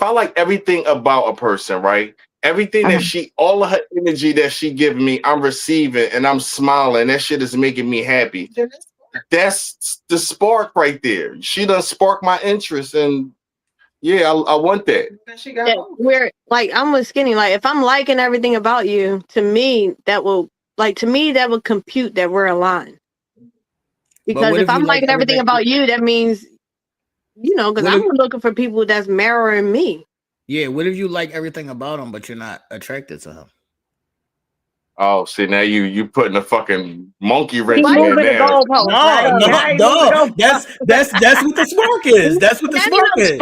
I like everything about a person, right? Everything that all of her energy that she gives me, I'm receiving and I'm smiling. That shit is making me happy. That's the spark right there. She done spark my interest, and yeah, I want that. We're like, I'm with Skinny. Like, if I'm liking everything about you, to me that will compute that we're aligned. Because if I'm liking everything about you, that means, because I'm looking for people that's mirroring me. Yeah, what if you like everything about him, but you're not attracted to him? Oh, see, now you putting a fucking monkey wrench in there. No. That's what the spark is. That's what the spark is.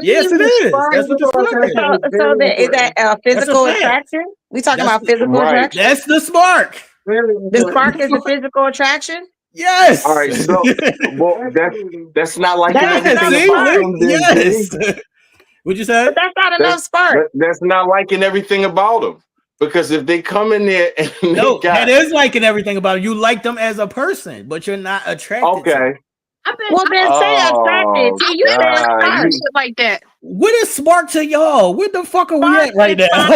Yes, it is. That's what the spark is. So is that physical attraction? We talking about physical attraction? That's the spark. The spark is the physical attraction? Yes. All right. So, well, that's not like everything about them. Yes. What'd you say? But that's not enough spark. That's not liking everything about them. Because if they come in there and that is liking everything about them. You like them as a person, but you're not attracted. Okay. Well, then say attracted. You shit like that. What is spark to y'all? Where the fuck are we Spark at right is now?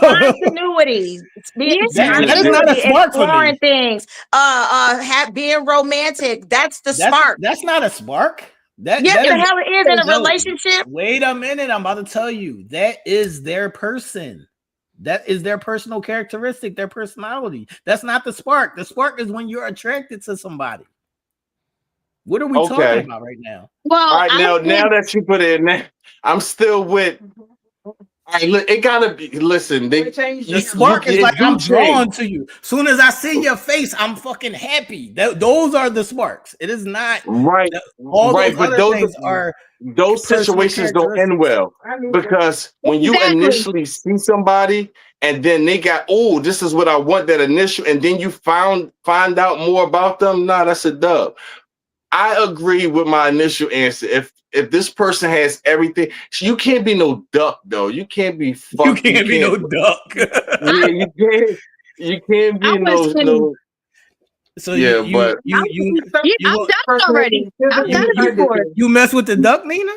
Continuity. That is not a spark for me. Exploring things. Being romantic. That's the spark. That's not a spark. That Yes, that the is- hell it is in a No. relationship. Wait a minute, I'm about to tell you. That is their person. That is their personal characteristic, their personality. That's not the spark. The spark is when you're attracted to somebody. What are we talking about right now? Well, All right, now think- that you put it in there, I'm still with. All right, look, it gotta be. Listen, The spark is like I'm drawn to you. Soon as I see your face, I'm fucking happy. Those are the sparks. It is not right. All right, those but other those things are those personal situations don't end well because when you Exactly. initially see somebody and then they got, oh, this is what I want, that initial, and then you find out more about them. Nah, that's a dub. I agree with my initial answer. If this person has everything, you can't be no duck though. You can't be You can't be no duck. Yeah, you can't be no. So Yeah, you, but- you I'm done already. I've done it before. You mess with the duck, Nina?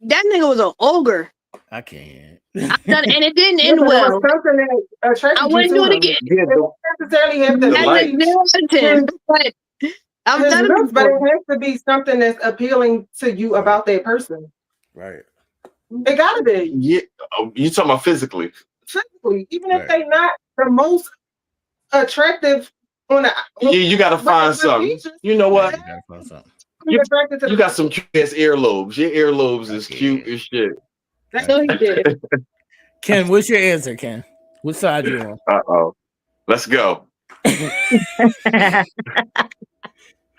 That nigga was an ogre. I can't. I've done it, and it didn't Yeah, end but it well. was something that attracted I you wouldn't to do it him. again. Yeah, It don't necessarily have to The That's light. a 0 out of 10, but I've His done it looks, but it before. has to be something that's appealing to you about that person. Right. It gotta be Yeah, you talking about physically? physically, even if Right. they not the most attractive on the. Yeah, you gotta find something. You know what? You gotta find something. Attracted to You got some cute ass earlobes. Your earlobes is cute as shit. No, he did. Ken, what's your answer, Ken? What side you on? Uh-oh. Let's go.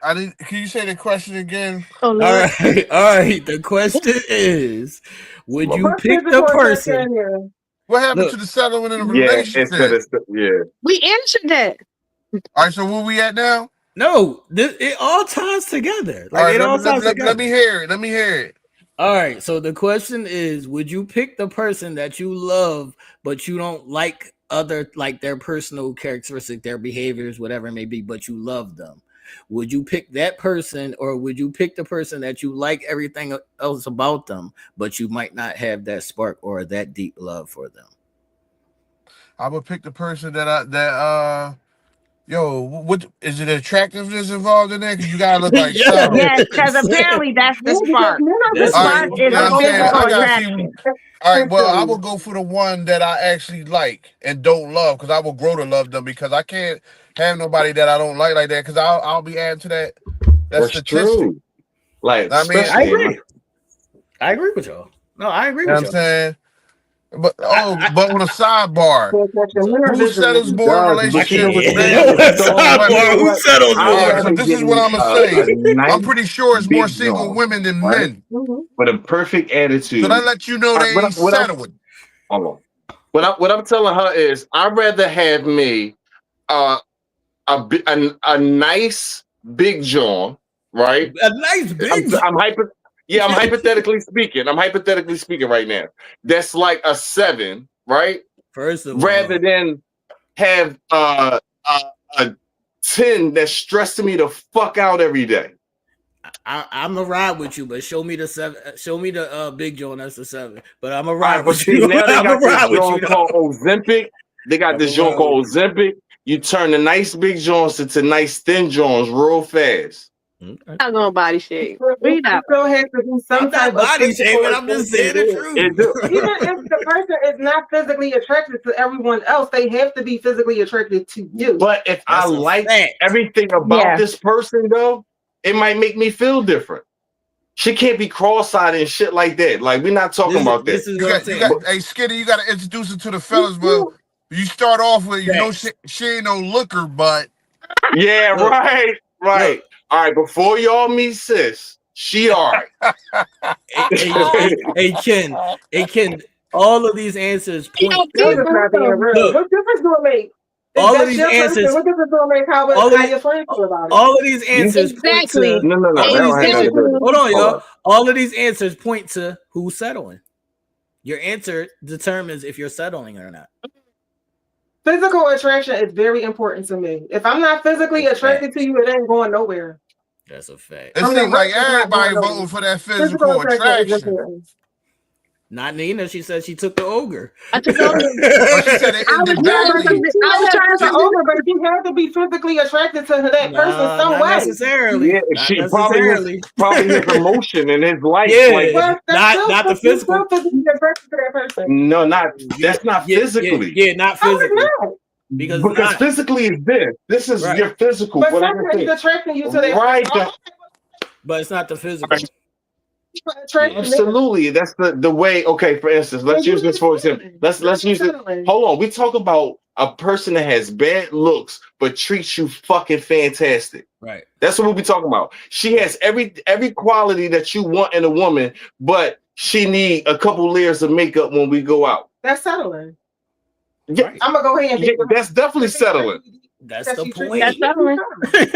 I didn't. Can you say the question again? Oh, All Lord. right, all right. The question is, would you What's pick the physical person? attraction here? What happened Look. to the settlement in a Yeah, relationship? yeah. We answered that. All right, so where we at now? No, it all ties together. Like All right, it all ties let together. me hear it. Let me hear it. All right. So the question is, would you pick the person that you love, but you don't like their personal characteristic, their behaviors, whatever it may be, but you love them? Would you pick that person, or would you pick the person that you like everything else about them, but you might not have that spark or that deep love for them? I would pick the person what is it? Attractiveness involved in there? Because you gotta look like something. Yes, because apparently that's the spark. The That's spark right. is You know a what I'm saying? physical I gotta see. attraction. All right, well, I will go for the one that I actually like and don't love, because I will grow to love them, because I can't have nobody that I don't like that, because I'll be adding to that That's statistic. true. Like, I mean, I agree. I agree with y'all. No, I agree You know with what I'm y'all. saying? But but on a sidebar, who settles more relationships? Sidebar, who settles All more? right, so this is what I'm gonna say. I'm pretty sure it's more single women than men. With a perfect attitude. So that let you know they ain't settling. Hold on. What I'm telling her is, I'd rather have me a nice big John, right? A nice big John. I'm hypothetically speaking. I'm hypothetically speaking right now. That's like a 7, right? First of all, rather than have a 10 that's stressing me the fuck out every day. I'm gonna ride with you, but show me the 7. Show me the big John. That's the 7. But I'm gonna Right, ride but with see, you. now they I'm got gonna ride this with joint you. called Ozempic. They got this joint called Ozempic. You turn the nice big joints into nice thin joints real fast. I'm not gonna body shape. We still have to do some type of body physical shaming. I'm just saying the truth. Even if the person is not physically attracted to everyone else, they have to be physically attracted to you. But if I like everything about this person, though, it might make me feel different. She can't be cross-eyed and shit like that. Like, we're not talking about that. Hey, Skitty, you got to introduce her to the fellas, but you start off with, she ain't no looker, but. Yeah, right. All right, before y'all meet sis, she all right. Hey, Ken, all of these answers point What difference do it make? All of these answers. What difference do it make how your friends feel about it? All of these answers Exactly. point to. No. Hold on, y'all. All of these answers point to who's settling. Your answer determines if you're settling or not. Physical attraction is very important to me. If I'm not physically attracted to you, it ain't going nowhere. That's a fact. It seems like everybody voting for that physical attraction. Not Nina. She said she took the ogre. I took the ogre. She said it ended badly. I was trying to over, but you have to be physically attracted to that person some not way. necessarily. Yeah, Not she necessarily. probably his emotion and his life. Yeah, like, Well, that's not the still physical. physically attracted to that person. no, that's not physically. Yeah, not How is physically. that? Because it's Because not. physically is this. This is Right. your physical. But Whatever something it is is. attracting you to that Right. person. But it's not the physical. Absolutely. That's the way. Okay, for instance, let's use this for example. Let's use it. Hold on. We talk about a person that has bad looks but treats you fucking fantastic. Right. That's what we'll be talking about. She has every quality that you want in a woman, but she need a couple layers of makeup when we go out. That's settling. Yeah, I'm gonna go ahead and yeah, that's definitely settling. That's the point. That's settling.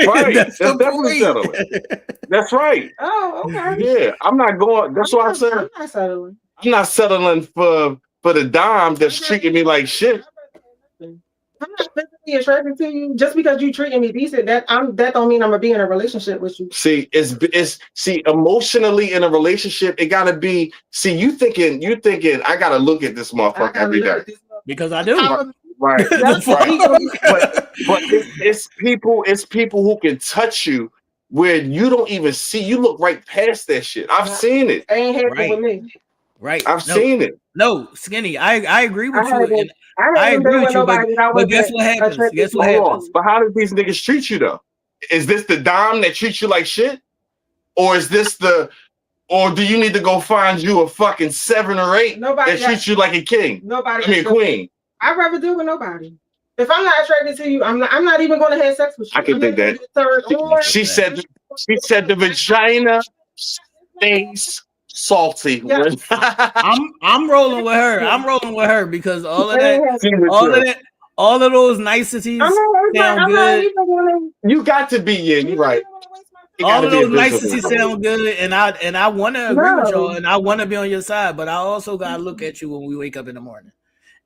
Right. That's That's the definitely point. settling. That's right. Oh, okay. Yeah, I'm not going. That's what I'm saying. I'm not settling. I'm not settling for the dime that's treating me like shit. I'm not physically attracted to you just because you treating me decent. That don't mean I'm gonna be in a relationship with you. See, it's emotionally in a relationship, it gotta be. See, you thinking I gotta look at this motherfucker every day. Because I do. Right. That's Right. But it's people who can touch you where you don't even see. You look right past that shit. I've seen it. Ain't happening Right. with me. Right. I've No, seen it. No, Skinny. I agree with I you. haven't- and I I haven't agree been with with you. But, nobody that but guess wasn't what happens? attracted Guess to what me. Hold happens? on. But how do these niggas treat you though? Is this the dime that treats you like shit? Or is this or do you need to go find you a fucking 7 or 8 Nobody that got- treats you like a king? Nobody. I mean, a queen. I'd rather deal with nobody. If I'm not attracted to you, I'm not even going to have sex with you. I can dig that. She said the vagina stays salty. Yeah. I'm rolling with her. I'm rolling with her because all of that, See what all of you're- that, all of those niceties I'm not sound good. even going You got to be, yeah, you're right. It All gotta of be a those business. niceties sound good, and I want to agree with No. y'all, and I want to be on your side, but I also gotta look at you when we wake up in the morning.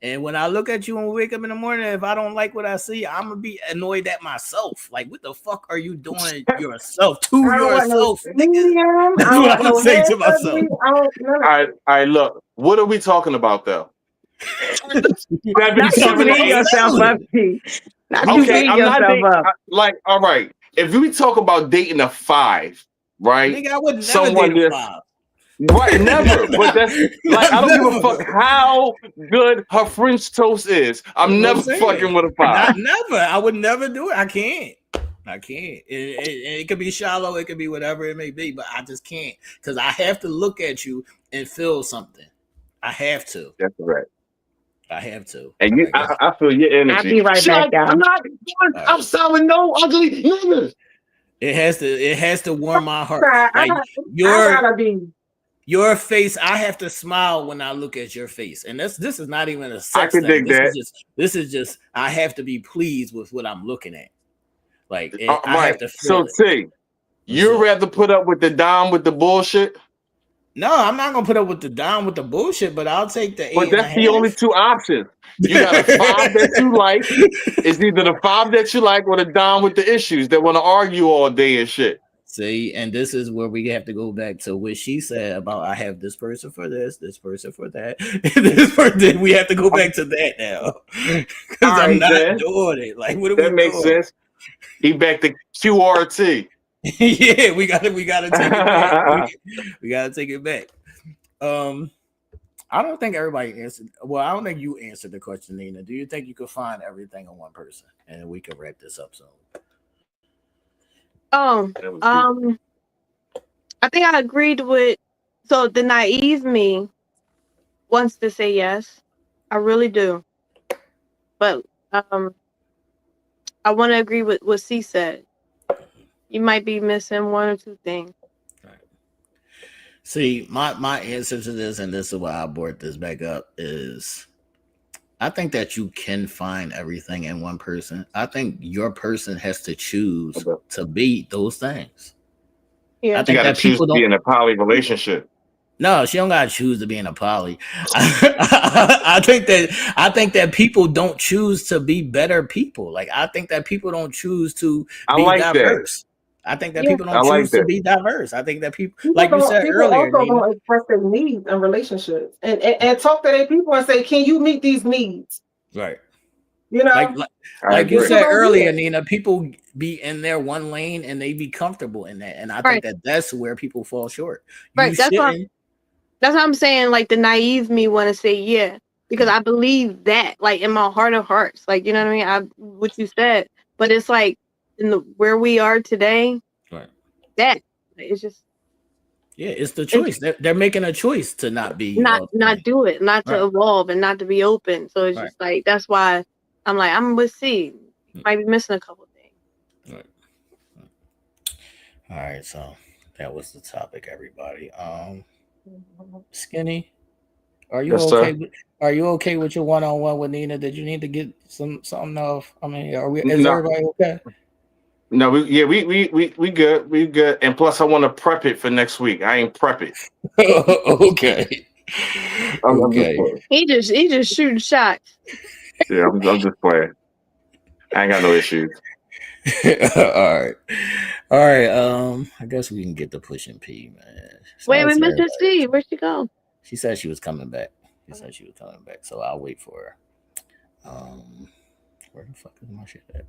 And when I look at you when we wake up in the morning, if I don't like what I see, I'm gonna be annoyed at myself. Like, what the fuck are you doing yourself to yourself? nigga? That's what I'm saying to myself. All right, look. What are we talking about though? Not you beating yourself up, P. Not you beating I'm not yourself dating, up. like, all right. If we talk about dating a 5, right? Nigga, I would never Someone date a that's- 5. Right, never. But that's like I don't give a fuck how good her French toast is. I'm never fucking with a 5. Never. I would never do it. I can't. It could be shallow. It could be whatever it may be, but I just can't because I have to look at you and feel something. I have to. That's correct. I have to. And you, I feel your energy. I'll be right back, y'all. I'm not doing. I'm selling no ugly niggas. It has to warm my heart. I Like gotta be. your face, I have to smile when I look at your face, and this is not even a sex I can thing. dig that. This is just I have to be pleased with what I'm looking at. Like I have Right. to feel So, it. T, you'd rather put up with the dime with the bullshit? No, I'm not gonna put up with the down with the bullshit, but I'll take the 8. But that's the only 2 options. You got a 5 that you like. It's either the 5 that you like or the dime with the issues that want to argue all day and shit. See, and this is where we have to go back to what she said about I have this person for this person for that. This person, we have to go back to that now because I'm Alright, not then. doing it. Like, what are That we makes doing? sense. He back to QRT. Yeah, we gotta take it back. We gotta take it back. I don't think everybody answered. Well, I don't think you answered the question, Nina. Do you think you could find everything in one person? And we can wrap this up soon. I think I agreed with. So the naive me wants to say yes. I really do. But I want to agree with what C said. You might be missing 1 or 2 things. See, my answer to this, and this is why I brought this back up, is I think that you can find everything in one person. I think your person has to choose to be those things. Yeah, I think You gotta that choose people to be don't. in a poly relationship. No, she don't gotta choose to be in a poly. I think that people don't choose to be better people. Like I think that people don't choose to I be like that. diverse. I think that Yeah. people I don't like choose to that. be diverse. I think that people, People like you don't. said People earlier, also Nina. don't express their needs in relationships, and talk to their people and say, "Can you meet these needs?" Right. You know, Like you agree. said People don't do earlier, that. Nina, people be in their one lane and they be comfortable in that. And I Right. think that's where people fall short. You Right. That's what shouldn't. I'm saying. Like the naive me want to say, yeah, because I believe that, like in my heart of hearts, like you know what I mean. What you said, but it's like in the where we are today. Right. That it's just Yeah, it's the choice. They're making a choice to not be not do it, not to Right. evolve, and not to be open. So it's Right. just like that's why I'm like I'm with C. Might be missing a couple things. Right. All right, so that was the topic, everybody. Skinny, are you Yes, okay? sir. Are you okay with your one-on-one with Nina? Did you need to get something off? I mean, is No. everybody okay? No, we good. We good. And plus I want to prep it for next week. I ain't prep it. Okay. I'm just Okay. playing. He just shooting shots. Yeah, I'm just playing. I ain't got no issues. All right. I guess we can get the pushing P, man. Wait, Shout out we to missed everybody. C. Where'd she go? She said she was coming back. So I'll wait for her. Where the fuck is my shit at?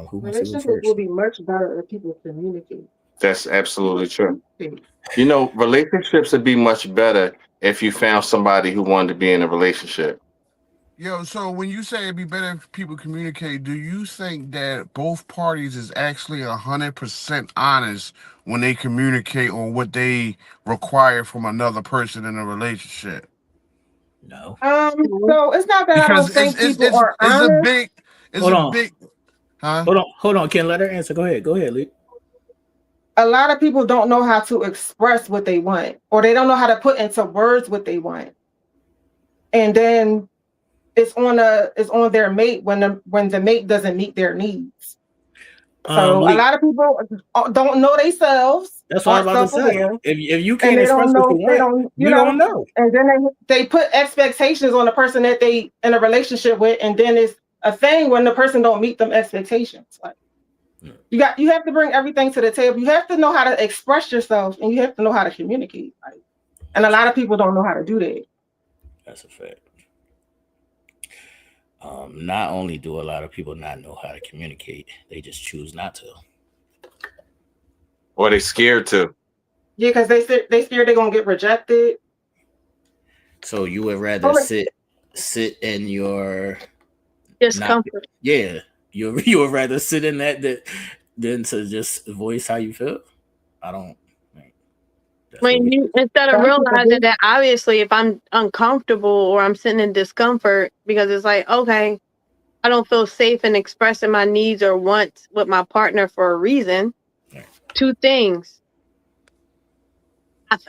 Who wants to go relationships first? will be much better if people communicate. That's absolutely true. You know, relationships would be much better if you found somebody who wanted to be in a relationship. Yo, so when you say it'd be better if people communicate, do you think that both parties is actually 100% honest when they communicate on what they require from another person in a relationship? No. So it's not that I Because don't think people are it's a honest. big, Hold on. huh? Hold on. Ken, let her answer. Go ahead, Lee. A lot of people don't know how to express what they want, or they don't know how to put into words what they want, and then it's on their mate when the mate doesn't meet their needs. So a Lee, lot of people don't know themselves. that's what I'm about to say. self-aware, If you and can't they express don't what know. you They want, don't. you don't know. And then they put expectations on the person that they in a relationship with, and then it's a thing when the person don't meet them expectations. Like you have to bring everything to the table. You have to know how to express yourself, and you have to know how to communicate. Like, and a lot of people don't know how to do that. That's a fact. Not only do a lot of people not know how to communicate, they just choose not to. Or they scared to. Yeah, because they scared they're gonna get rejected. So you would rather sit in your discomfort. You would rather sit in that than to just voice how you feel. I don't. When you instead of realizing that obviously if I'm uncomfortable or I'm sitting in discomfort because it's like, okay, I don't feel safe in expressing my needs or wants with my partner for a reason. Right. Two things.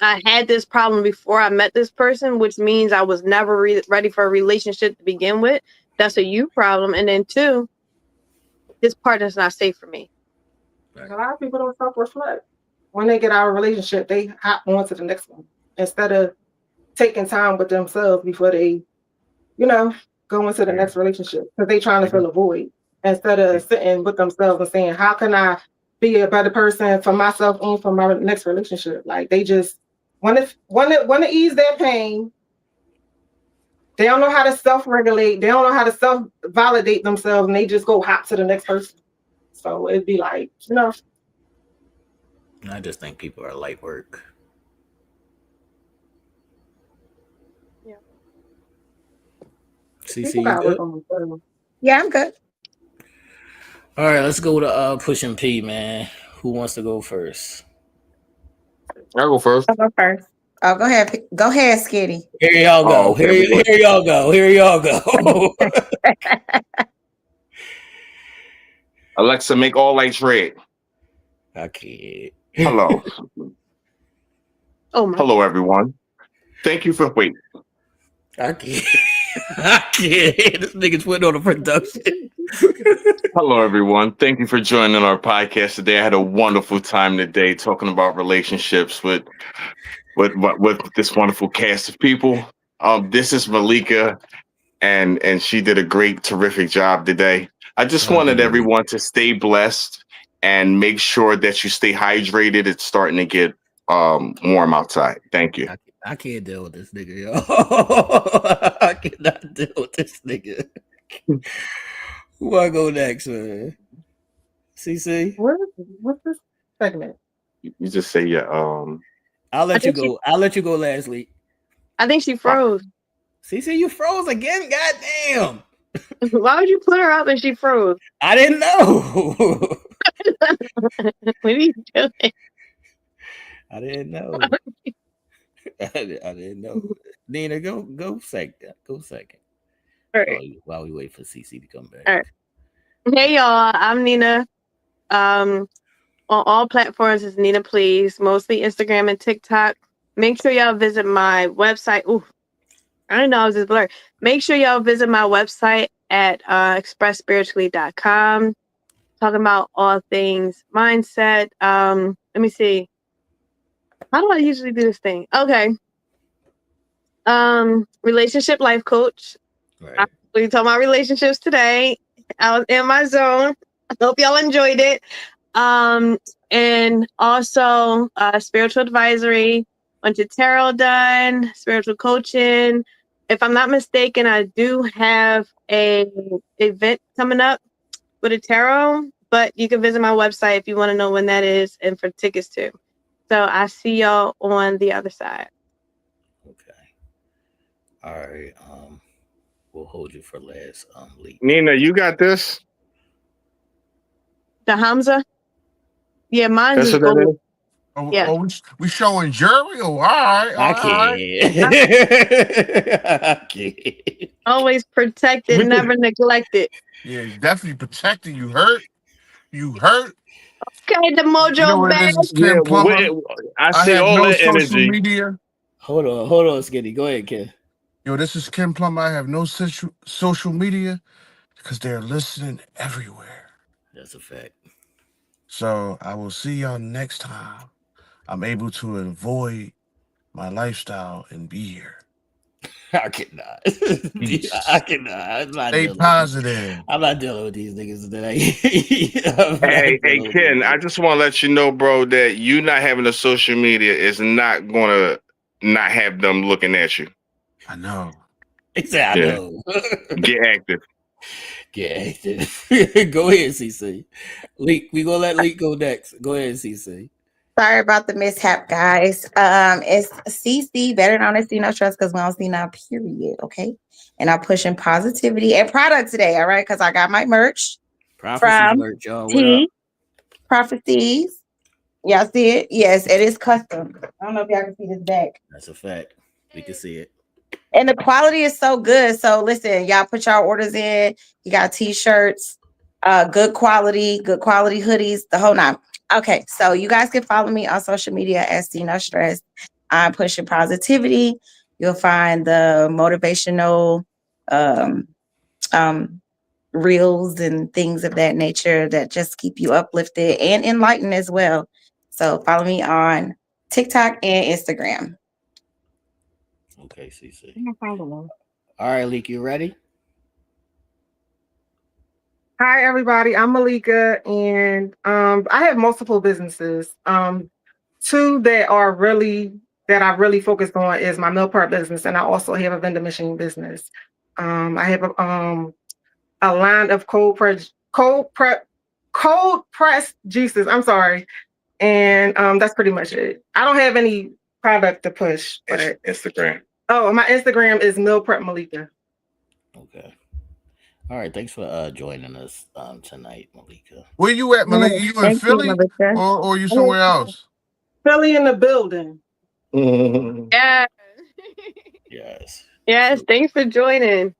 I had this problem before I met this person, which means I was never ready for a relationship to begin with. That's a you problem. And then two, this partner's not safe for me. A lot of people don't self-reflect. When they get out of a relationship, they hop on to the next one instead of taking time with themselves before they, go into the next relationship because they trying to fill a void instead of sitting with themselves and saying, how can I be a better person for myself and for my next relationship? Like they just want to ease their pain. They don't know how to self-regulate. They don't know how to self-validate themselves, and they just go hop to the next person. So it'd be like, I just think people are light work. Yeah. CC, you good? Yeah, I'm good. All right, let's go to Pushing P, man. Who wants to go first? I'll go first. I'll go first. Oh, go ahead. Go ahead, Skitty. Here y'all go. Here y'all go. Here y'all go. Alexa, make all lights red. I can't. Hello. Oh my. Hello, everyone. Thank you for waiting. I can't. I can't. This nigga's putting on a production. Hello, everyone. Thank you for joining our podcast today. I had a wonderful time today talking about relationships with this wonderful cast of people. This is Malika, and she did a great, terrific job today. I just wanted everyone to stay blessed and make sure that you stay hydrated. It's starting to get warm outside. Thank you. I can't deal with this nigga, yo. I cannot deal with this nigga. Who I go next, man? CC? What's this segment? You just say yeah. I'll let you go. I'll let you go last week. I think she froze. CC, you froze again? Goddamn. Why would you put her up and she froze? I didn't know. What are you doing? I didn't know. I didn't know. Nina, go second. Go second. All right. While we wait for CC to come back. All right. Hey y'all, I'm Nina. On all platforms is Nina Please, mostly Instagram and TikTok. Make sure y'all visit my website. Ooh, I didn't know I was this blurred. Make sure y'all visit my website at expressspiritually.com. Talking about all things mindset. Let me see. How do I usually do this thing? Okay. Relationship life coach. Right. We talking about relationships today. I was in my zone. I hope y'all enjoyed it. And also spiritual advisory, bunch of tarot done, spiritual coaching. If I'm not mistaken, I do have a event coming up with a tarot, but you can visit my website if you want to know when that is and for tickets too. So I see y'all on the other side. Okay. All right. We'll hold you for last. Lee. Nina, you got this. The Hamza? Yeah, mine That's is what that gold. is? Oh, Yeah. we showing jury? Oh, all right. I can't. Always protected, never neglected. Yeah, definitely protecting. You hurt. Okay, the mojo You know what bag. it is, Ken Plummer? I I see have all no that social energy. media. Hold on, Skinny. Go ahead, Ken. Yo, this is Ken Plummer. I have no social media because they're listening everywhere. That's a fact. So I will see y'all next time. I'm able to avoid my lifestyle and be here. I cannot. Peace. I cannot. I'm not Stay dealing positive. I'm not dealing with these niggas today. Hey, Ken, I just want to let you know, bro, that you not having a social media is not going to not have them looking at you. I know. Exactly. I know. Get active. Get active. Go ahead, CC. Leak. We gonna let Leak go next. Go ahead, CC. Sorry about the mishap, guys. It's CC, better known as See No Stress, because we don't see no period, okay? And I'm pushing positivity and product today, all right? Because I got my merch from merch, y'all. T Prophecies. Y'all see it? Yes, it is custom. I don't know if y'all can see this back. That's a fact. We can see it. And the quality is so good. So listen, y'all put y'all orders in. You got t-shirts, good quality hoodies, the whole nine. Okay, so you guys can follow me on social media at See No Stress. I'm pushing positivity. You'll find the motivational reels and things of that nature that just keep you uplifted and enlightened as well. So follow me on TikTok and Instagram. Okay, CC. All right, Leak, you ready? Hi, everybody. I'm Malika, and I have multiple businesses. Two that I really focused on is my meal prep business, and I also have a vending machine business. I have a line of cold press juices. I'm sorry, and that's pretty much it. I don't have any product to push, but Instagram. Oh, my Instagram is Meal Prep Malika. Okay. All right. Thanks for joining us tonight, Malika. Where you at, Malika? You in Philly or you somewhere else? Philly in the building. Yeah. Yes. Yes. Thanks for joining.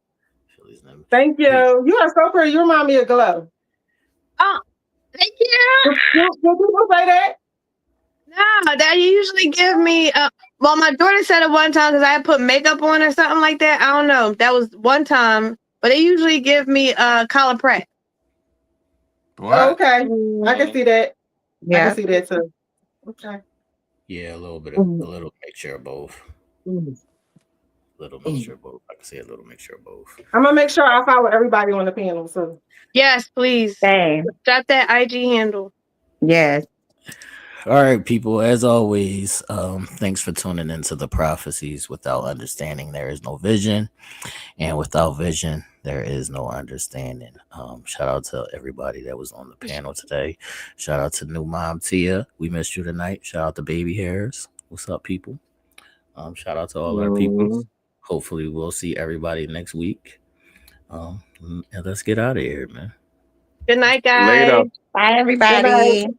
Thank you. You are so pretty. You remind me of Glow. Oh, thank you. Do people say that? No, they usually give me. Well, my daughter said it one time because I had put makeup on or something like that. I don't know. That was one time, but they usually give me Colin Pratt. Oh, okay, I can see that. Yeah. I can see that too. Okay. Yeah, a little mixture of both. Little mixture of both. I can see a little mixture of both. I'm gonna make sure I follow everybody on the panel. So yes, please. Same. Drop that IG handle. Yes. All right, people. As always, thanks for tuning into the prophecies. Without understanding, there is no vision, and without vision, there is no understanding. Shout out to everybody that was on the panel today. Shout out to new mom Tia. We missed you tonight. Shout out to baby hairs. What's up, people? Shout out to all our people. Hopefully, we'll see everybody next week. And let's get out of here, man. Good night, guys. Later. Bye, everybody. Good night.